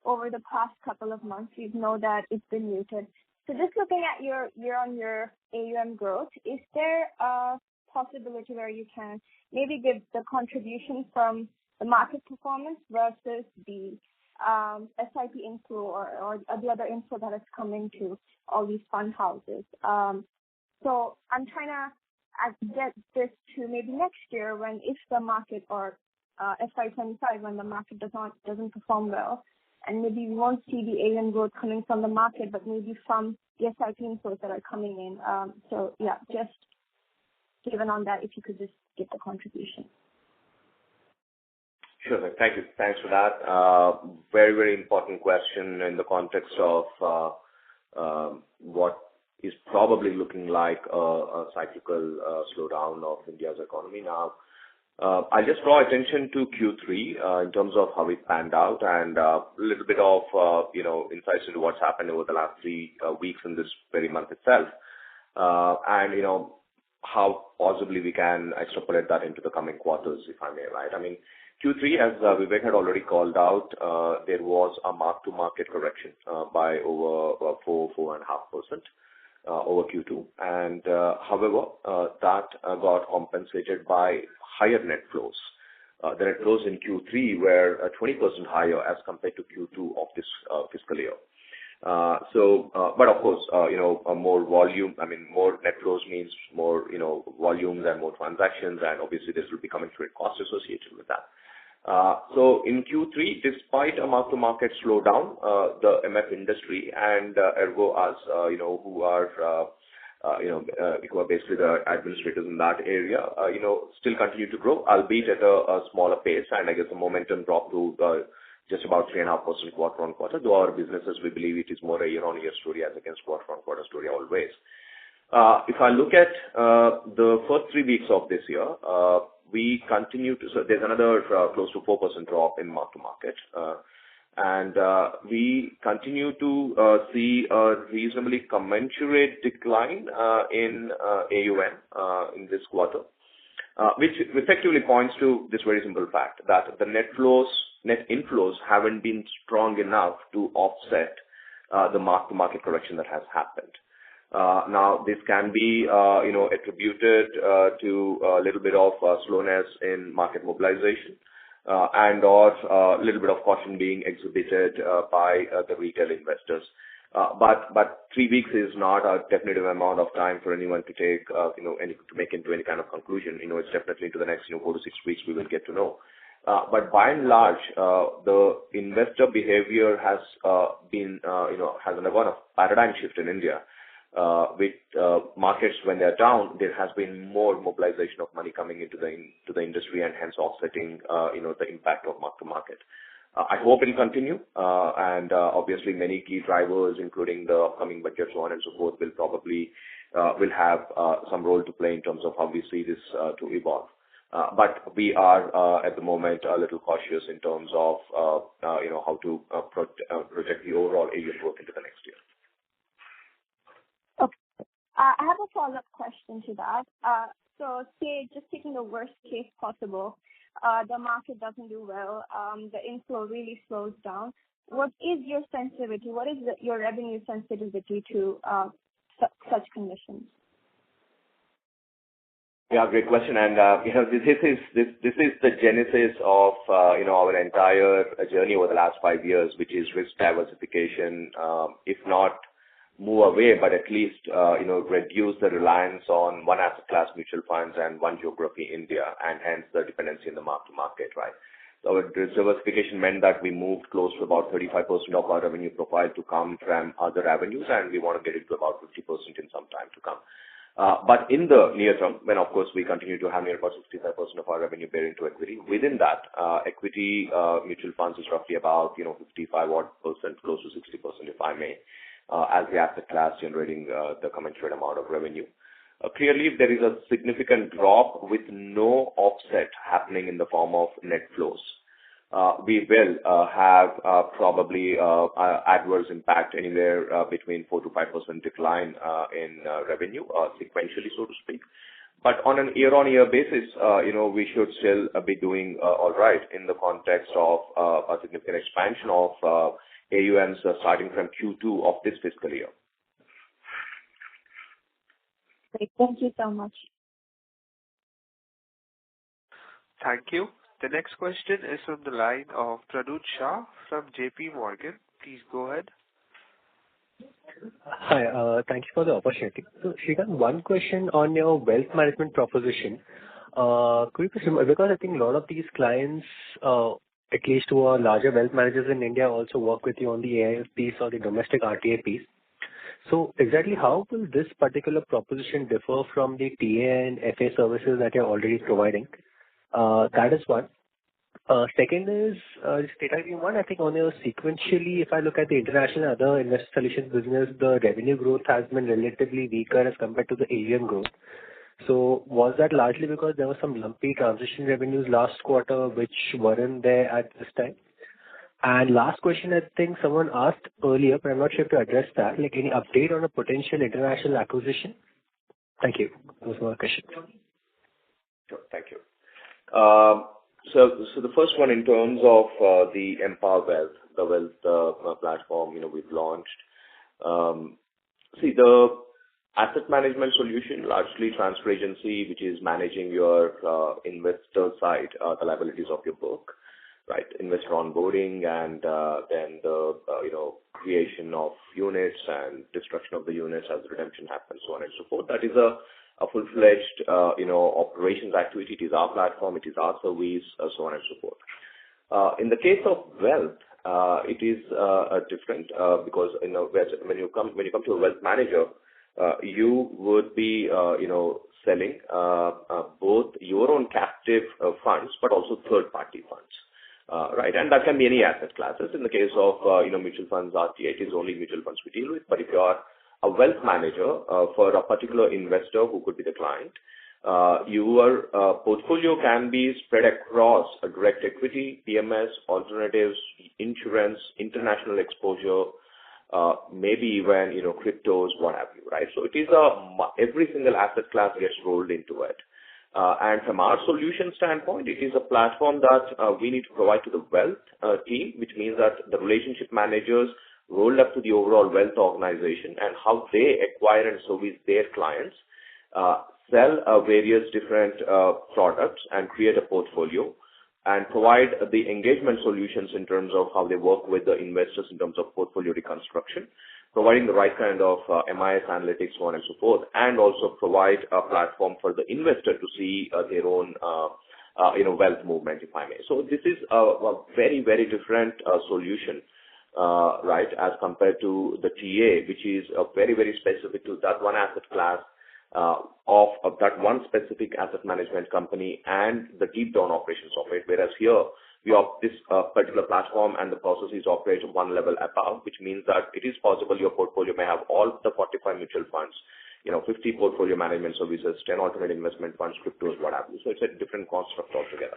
Over the past couple of months, we know that it's been muted. So just looking at your year-on-year AUM growth, is there a possibility where you can maybe give the contribution from the market performance versus the SIP inflow or the other inflow that is coming to all these fund houses? So I'm trying to get this to maybe next year when if the market or FY25 when the market doesn't perform well, and maybe we won't see the AUM growth coming from the market, but maybe from the SIP inflows that are coming in. So yeah, just given on that, if you could just give the contribution. Sure. Thank you. Thanks for that. Very, very important question in the context of what is probably looking like a cyclical slowdown of India's economy now. I'll just draw attention to Q3 in terms of how it panned out and a little bit of insights into what's happened over the last 3 weeks in this very month itself, and how possibly we can extrapolate that into the coming quarters, if I may, right? I mean, Q3, as Vivek had already called out, there was a mark-to-market correction by over 4.5%. Over Q2, and however, that got compensated by higher net flows. The net flows in Q3 were 20% higher as compared to Q2 of this fiscal year. But of course, more volume. I mean, more net flows means more, volumes and more transactions, and obviously this will be coming through a cost associated with that. So in Q3, despite a mark-to-market slowdown, the MF industry and ergo us, who are basically the administrators in that area, still continue to grow, albeit at a smaller pace. And I guess the momentum dropped to just about 3.5% quarter-on-quarter. Though our businesses, we believe it is more a year-on-year story as against quarter-on-quarter story always. If I look at the first 3 weeks of this year, we continue to. So there's another close to 4% drop in mark-to-market, and we continue to see a reasonably commensurate decline in AUM in this quarter, which effectively points to this very simple fact that the net inflows haven't been strong enough to offset the mark-to-market correction that has happened. Now, this can be, attributed to a little bit of slowness in market mobilization, and/or a little bit of caution being exhibited by the retail investors. But 3 weeks is not a definitive amount of time for anyone to take, to make into any kind of conclusion. It's definitely into the next 4 to 6 weeks we will get to know. But by and large, the investor behavior has has undergone a paradigm shift in India. With markets when they're down, there has been more mobilization of money coming into the industry and hence offsetting the impact of mark-to-market. I hope it'll continue, and obviously many key drivers, including the upcoming budget, so on and so forth, will probably will have some role to play in terms of how we see this to evolve. But we are at the moment a little cautious in terms of how to project the overall AUM growth into the next year. I have a follow-up question to that. So say, just taking the worst case possible, the market doesn't do well, the inflow really slows down. What is your sensitivity? What is your revenue sensitivity to such conditions? Yeah, great question. And this is the genesis of our entire journey over the last 5 years, which is risk diversification. If not move away, but at least reduce the reliance on one asset class, mutual funds, and one geography, India, and hence the dependency in the mark-to-market, right? So our diversification meant that we moved close to about 35% of our revenue profile to come from other avenues, and we want to get it to about 50% in some time to come. But in the near term, when of course we continue to have near about 65% of our revenue bearing to equity, within that, equity mutual funds is roughly about 55% close to 60%, if I may, as the asset class generating the commensurate amount of revenue. Clearly, if there is a significant drop with no offset happening in the form of net flows, we will have probably adverse impact anywhere between 4 to 5% decline in revenue, sequentially, so to speak. But on an year-on-year basis, we should still be doing all right in the context of a significant expansion of AUMs starting from Q2 of this fiscal year. Great. Thank you so much. Thank you. The next question is from the line of Pranuj Shah from JP Morgan. Please go ahead. Hi, thank you for the opportunity. So, Srikanth, one question on your wealth management proposition. Could you please, because I think a lot of these clients, at least who are larger wealth managers in India, also work with you on the AIF piece or the domestic RTA piece. So exactly how will this particular proposition differ from the TA and FA services that you're already providing? That is one. Second is just data giving one. I think on your sequentially, if I look at the international and other investor solutions business, the revenue growth has been relatively weaker as compared to the AUM growth. So was that largely because there were some lumpy transition revenues last quarter which weren't there at this time? And last question, I think someone asked earlier, but I'm not sure if you addressed that. Like any update on a potential international acquisition? Thank you. Those were my questions. Sure. Thank you. So the first one in terms of the Empower Wealth, the wealth platform, we've launched. See, the asset management solution, largely transfer agency, which is managing your investor side, the liabilities of your book, right? Investor onboarding and then the creation of units and destruction of the units as the redemption happens, so on and so forth. That is a full-fledged operations activity. It is our platform, it is our service, so on and so forth. In the case of wealth, it is different because when you come to a wealth manager, you would be selling both your own captive funds but also third-party funds. Right, and that can be any asset classes. In the case of mutual funds, RTA, it is only mutual funds we deal with. But if you are a wealth manager for a particular investor who could be the client, your portfolio can be spread across a direct equity, PMS, alternatives, insurance, international exposure, maybe even cryptos, what have you, right? So it is every single asset class gets rolled into it. And from our solution standpoint, it is a platform that we need to provide to the wealth team, which means that the relationship managers rolled up to the overall wealth organization and how they acquire and service their clients, sell various different products and create a portfolio and provide the engagement solutions in terms of how they work with the investors in terms of portfolio reconstruction, providing the right kind of MIS analytics, so on and so forth, and also provide a platform for the investor to see their own wealth movement, if I may. So this is a very, very different solution, right, as compared to the TA, which is very, very specific to that one asset class of that one specific asset management company and the deep down operations of it. Whereas here, we have this particular platform and the processes operate one level above, which means that it is possible your portfolio may have all the 45 mutual funds, 50 portfolio management services, 10 alternate investment funds, cryptos, what have you. So it's a different construct altogether.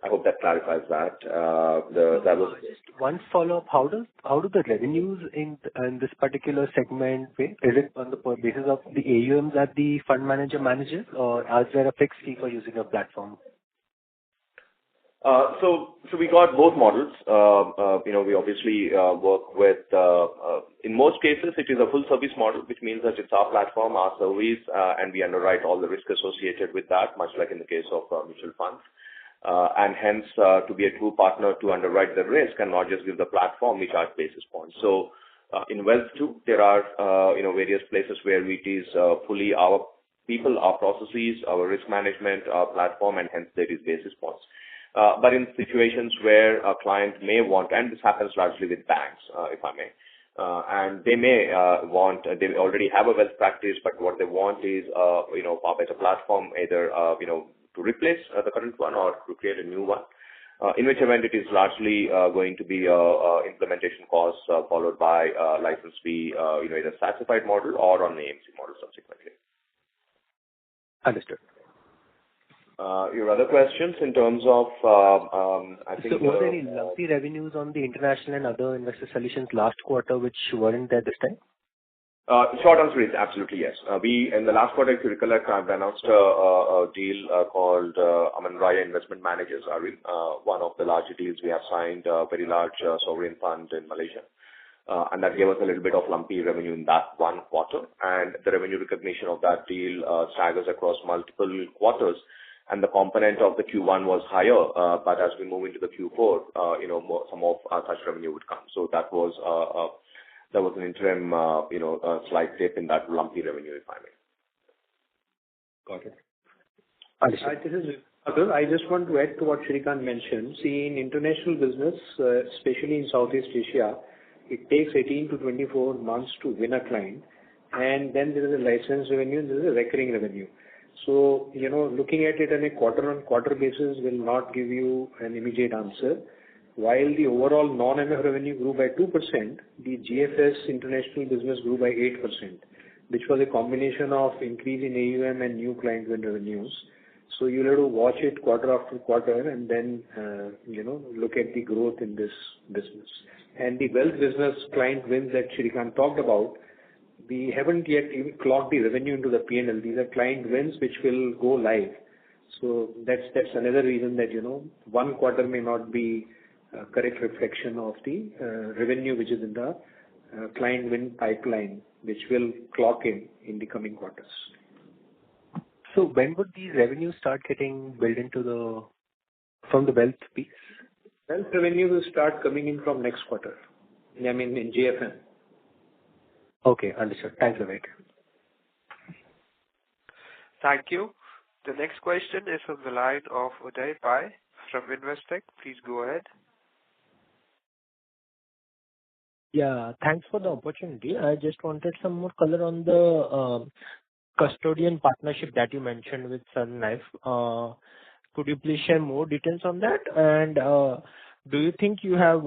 I hope that clarifies that. Just one follow-up. How do the revenues in this particular segment pay? Is it on the basis of the AUM that the fund manager manages, or is there a fixed fee for using a platform? So we got both models. We obviously work with, in most cases, it is a full service model, which means that it's our platform, our service, and we underwrite all the risk associated with that, much like in the case of mutual funds. And hence, to be a true partner to underwrite the risk and not just give the platform, we charge basis points. So in wealth too, there are various places where it is fully our people, our processes, our risk management, our platform, and hence there is basis points. But in situations where a client may want, and this happens largely with banks, if I may, and they may they already have a wealth practice, but what they want is, far better platform, either, to replace the current one or to create a new one. In which event it is largely going to be implementation costs followed by license fee, either satisfied model or on the AMC model subsequently. Understood. Your other questions in terms of, I think... So were there any lumpy revenues on the international and other investor solutions last quarter which weren't there this time? Short answer is absolutely yes. We, in the last quarter, if you recollect, I've announced a deal called Aman Raya Investment Managers, one of the larger deals we have signed, a very large sovereign fund in Malaysia. And that gave us a little bit of lumpy revenue in that one quarter. And the revenue recognition of that deal staggers across multiple quarters. And the component of the Q1 was higher, but as we move into the Q4, some of such revenue would come. So that was an interim, slight dip in that lumpy revenue, if I may. Got it. This is Atul. I just want to add to what Shrikant mentioned. See, in international business, especially in Southeast Asia, it takes 18 to 24 months to win a client, and then there is a license revenue and there is a recurring revenue. So, looking at it on a quarter-on-quarter basis will not give you an immediate answer. While the overall non-MF revenue grew by 2%, the GFS international business grew by 8%, which was a combination of increase in AUM and new client win revenues. So you'll have to watch it quarter after quarter and then, look at the growth in this business. And the wealth business client wins that Shrikant talked about, we haven't yet even clocked the revenue into the P&L. These are client wins which will go live. So that's another reason that, one quarter may not be a correct reflection of the revenue which is in the client win pipeline, which will clock in the coming quarters. So when would these revenues start getting built from the wealth piece? Wealth revenue will start coming in from next quarter. I mean, in GFN. Okay, understood. Thanks, Vivek. Thank you. The next question is from the line of Uday Pai from Investec. Please go ahead. Yeah, thanks for the opportunity. I just wanted some more color on the custodian partnership that you mentioned with Sun Life. Could you please share more details on that? And do you think you have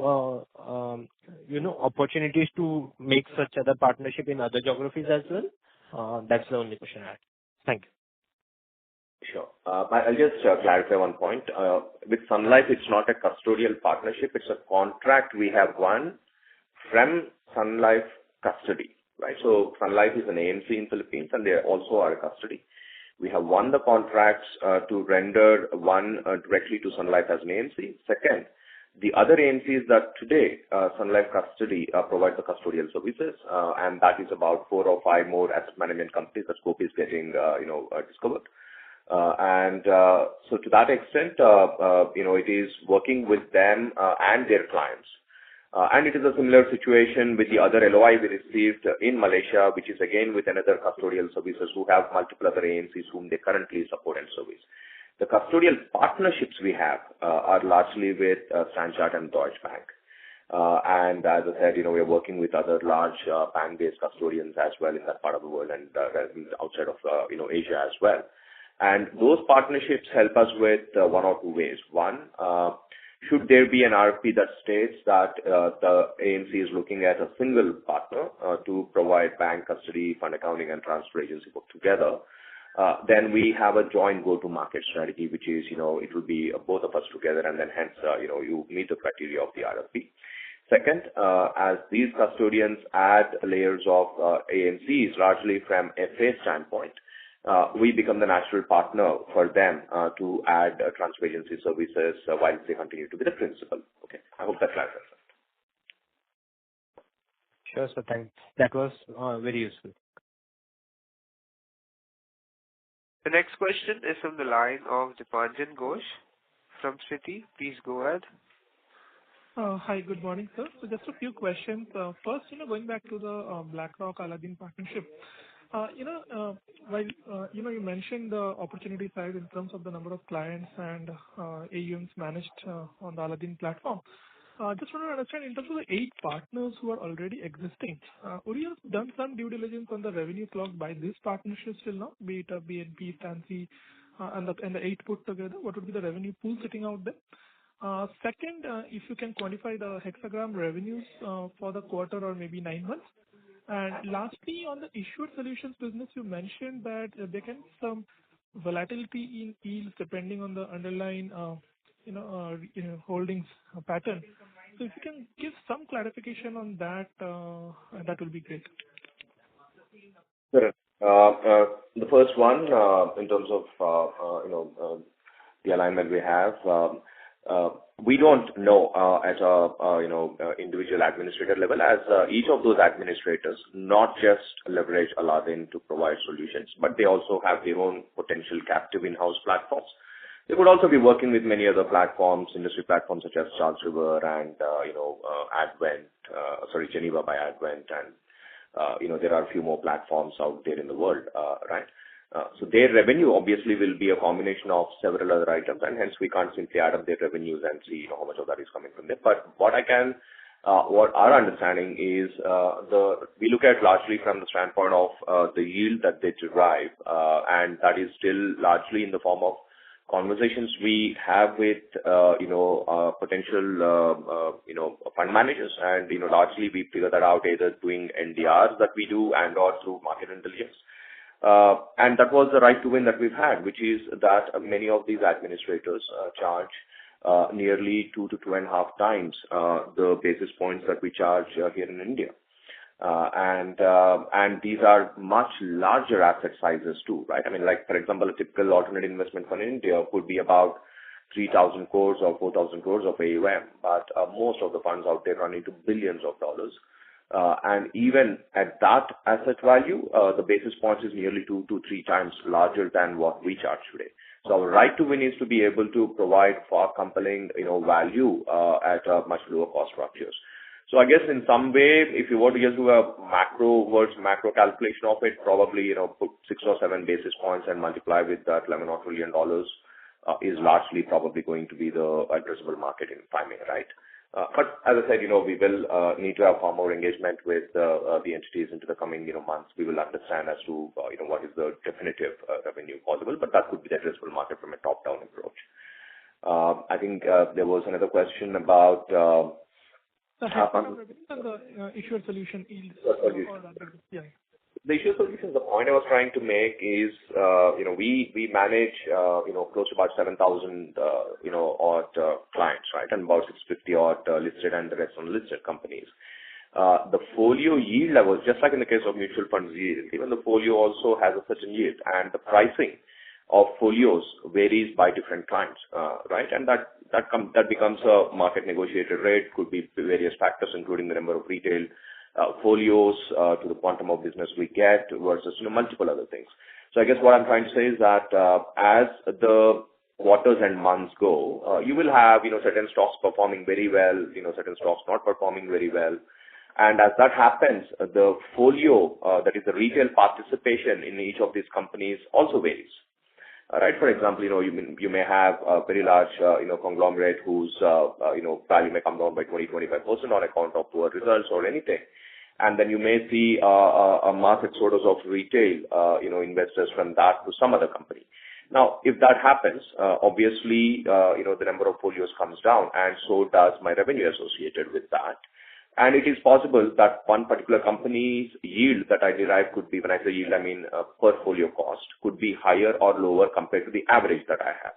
opportunities to make such other partnership in other geographies as well? That's the only question I had. Thank you. Sure. I'll just clarify one point. With Sun Life, it's not a custodial partnership. It's a contract we have won from Sun Life Custody, right? So Sun Life is an AMC in Philippines, and they also are a custody. We have won the contracts to render one directly to Sun Life as an AMC. Second, the other AMCs that today Sun Life Custody provide the custodial services, and that is about 4 or 5 more asset management companies that scope is getting discovered. So to that extent, it is working with them and their clients. And it is a similar situation with the other LOI we received in Malaysia, which is again with another custodial services who have multiple other AMCs whom they currently support and service. The custodial partnerships we have are largely with Standard Chartered and Deutsche Bank. And as I said, we are working with other large bank-based custodians as well in that part of the world and outside of Asia as well. And those partnerships help us with one or two ways. One, should there be an RFP that states that the AMC is looking at a single partner to provide bank custody, fund accounting, and transfer agency work together, then we have a joint go-to-market strategy, which is, it will be both of us together, and then hence, you meet the criteria of the RFP. Second, as these custodians add layers of AMCs, largely from FA standpoint, we become the natural partner for them to add transfer agency services while they continue to be the principal. Okay, I hope that clarifies. Sure, sir. Thanks. That was very useful. The next question is from the line of Dipanjan Ghosh from Citi. Please go ahead. Hi, good morning, sir. So just a few questions. First, going back to the BlackRock Aladdin partnership. While you mentioned the opportunity side in terms of the number of clients and AUMs managed on the Aladdin platform. Just want to understand in terms of the 8 partners who are already existing, would you have done some due diligence on the revenue clocked by this partnership till now, be it a BNP, Stancy, and the 8 put together? What would be the revenue pool sitting out there? Second, if you can quantify the Hexagram revenues for the quarter or maybe 9 months. And lastly, on the issuer solutions business, you mentioned that there can be some volatility in yields depending on the underlying holdings pattern. So if you can give some clarification on that, that will be great. Sure. The first one, in terms of the alignment we have, we don't know at a individual administrator level, as each of those administrators not just leverage Aladdin to provide solutions, but they also have their own potential captive in-house platforms. They could also be working with many other platforms, industry platforms such as Charles River and Geneva by Advent, and there are a few more platforms out there in the world, right? So their revenue obviously will be a combination of several other items, and hence we can't simply add up their revenues and see how much of that is coming from there. But what I can what our understanding is, we look at largely from the standpoint of the yield that they derive, and that is still largely in the form of conversations we have with potential fund managers, and largely we figure that out either doing NDRs that we do and or through market intelligence. And that was the right to win that we've had, which is that many of these administrators charge nearly 2 to 2.5 times the basis points that we charge here in India. And these are much larger asset sizes too, right? I mean, like, for example, a typical alternate investment fund in India could be about 3,000 crores or 4,000 crores of AUM, but most of the funds out there run into billions of dollars. And even at that asset value, the basis points is nearly 2 to 3 times larger than what we charge today. So our right to win is to be able to provide far compelling, value at much lower cost structures. So I guess in some way, if you were to just do a macro calculation of it, probably, put 6 or 7 basis points and multiply with that $11 trillion is largely probably going to be the addressable market in timing, right? But as I said, we will need to have far more engagement with the entities into the coming, months. We will understand as to, what is the definitive revenue possible, but that could be the addressable market from a top-down approach. I think there was another question about the revenue and the issuer solution yields. Yeah. The issuer solutions, the point I was trying to make is, we manage, close to about 7,000, odd clients, right? And about 650 odd listed and the rest unlisted companies. The folio yield levels, just like in the case of mutual funds yield, even the folio also has a certain yield, and the pricing of folios varies by different clients, right? And that becomes a market negotiated rate, could be various factors, including the number of retail folios, to the quantum of business we get versus, multiple other things. So I guess what I'm trying to say is that, as the quarters and months go, you will have, certain stocks performing very well, certain stocks not performing very well. And as that happens, the folio, that is the retail participation in each of these companies also varies. Right. For example, you may have a very large, conglomerate whose, value may come down by 20-25% on account of poor results or anything. And then you may see a mass exodus of retail, investors from that to some other company. Now, if that happens, obviously, the number of folios comes down, and so does my revenue associated with that. And it is possible that one particular company's yield that I derive could be, when I say yield, I mean per folio cost, could be higher or lower compared to the average that I have.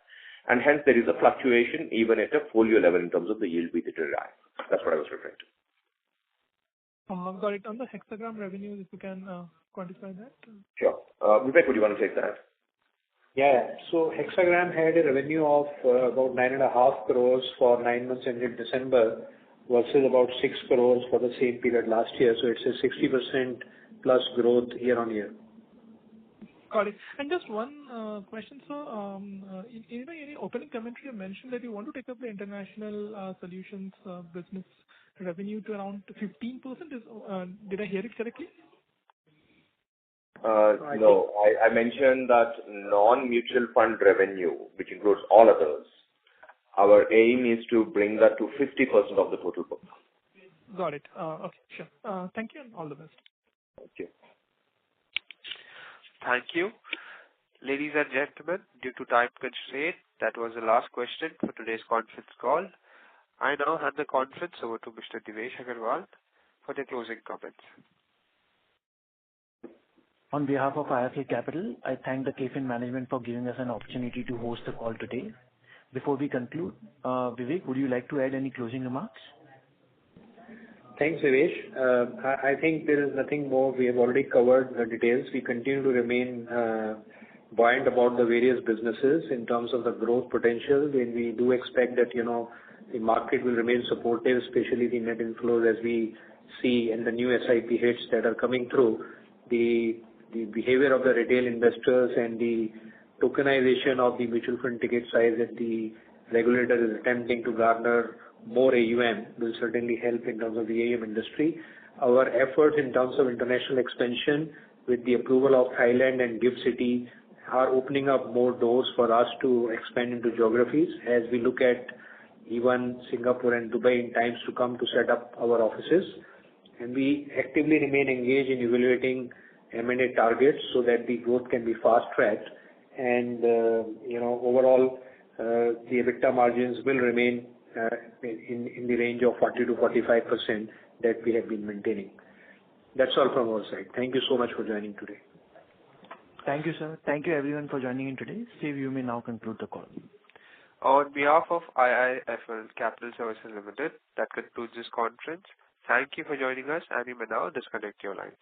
And hence there is a fluctuation even at a folio level in terms of the yield we derive. That's what I was referring to. Got it. On the hexagram revenues, if you can quantify that. Sure. Vivek, would you want to take that? Yeah. So Hexagram had a revenue of about 9.5 crores for 9 months ended December, versus about 6 crores for the same period last year. So it's a 60% plus growth year on year. Got it. And just one question. So, in your opening commentary, you mentioned that you want to take up the international solutions business revenue to around 15%. Did I hear it correctly? No, I mentioned that non-mutual fund revenue, which includes all others, our aim is to bring that to 50% of the total book. Got it. Okay, sure. Thank you and all the best. Thank you. Thank you. Ladies and gentlemen, due to time constraint, that was the last question for today's conference call. I now hand the conference over to Mr. Devesh Agarwal for the closing comments. On behalf of IIFL Capital, I thank the KFin management for giving us an opportunity to host the call today. Before we conclude, Vivek, would you like to add any closing remarks? Thanks, Devesh. I think there is nothing more. We have already covered the details. We continue to remain buoyant about the various businesses in terms of the growth potential. And we do expect that, the market will remain supportive, especially the net inflows as we see and the new SIP hits that are coming through. The behavior of the retail investors and the tokenization of the mutual fund ticket size that the regulator is attempting to garner more AUM will certainly help in terms of the AUM industry. Our efforts in terms of international expansion with the approval of Thailand and GIFT City are opening up more doors for us to expand into geographies as we look at even Singapore and Dubai in times to come to set up our offices. And we actively remain engaged in evaluating M&A targets so that the growth can be fast-tracked. And, overall, the EBITDA margins will remain in the range of 40 to 45% that we have been maintaining. That's all from our side. Thank you so much for joining today. Thank you, sir. Thank you everyone for joining in today. Steve, you may now conclude the call. On behalf of IIFL Capital Services Limited, that concludes this conference. Thank you for joining us, and you may now disconnect your lines.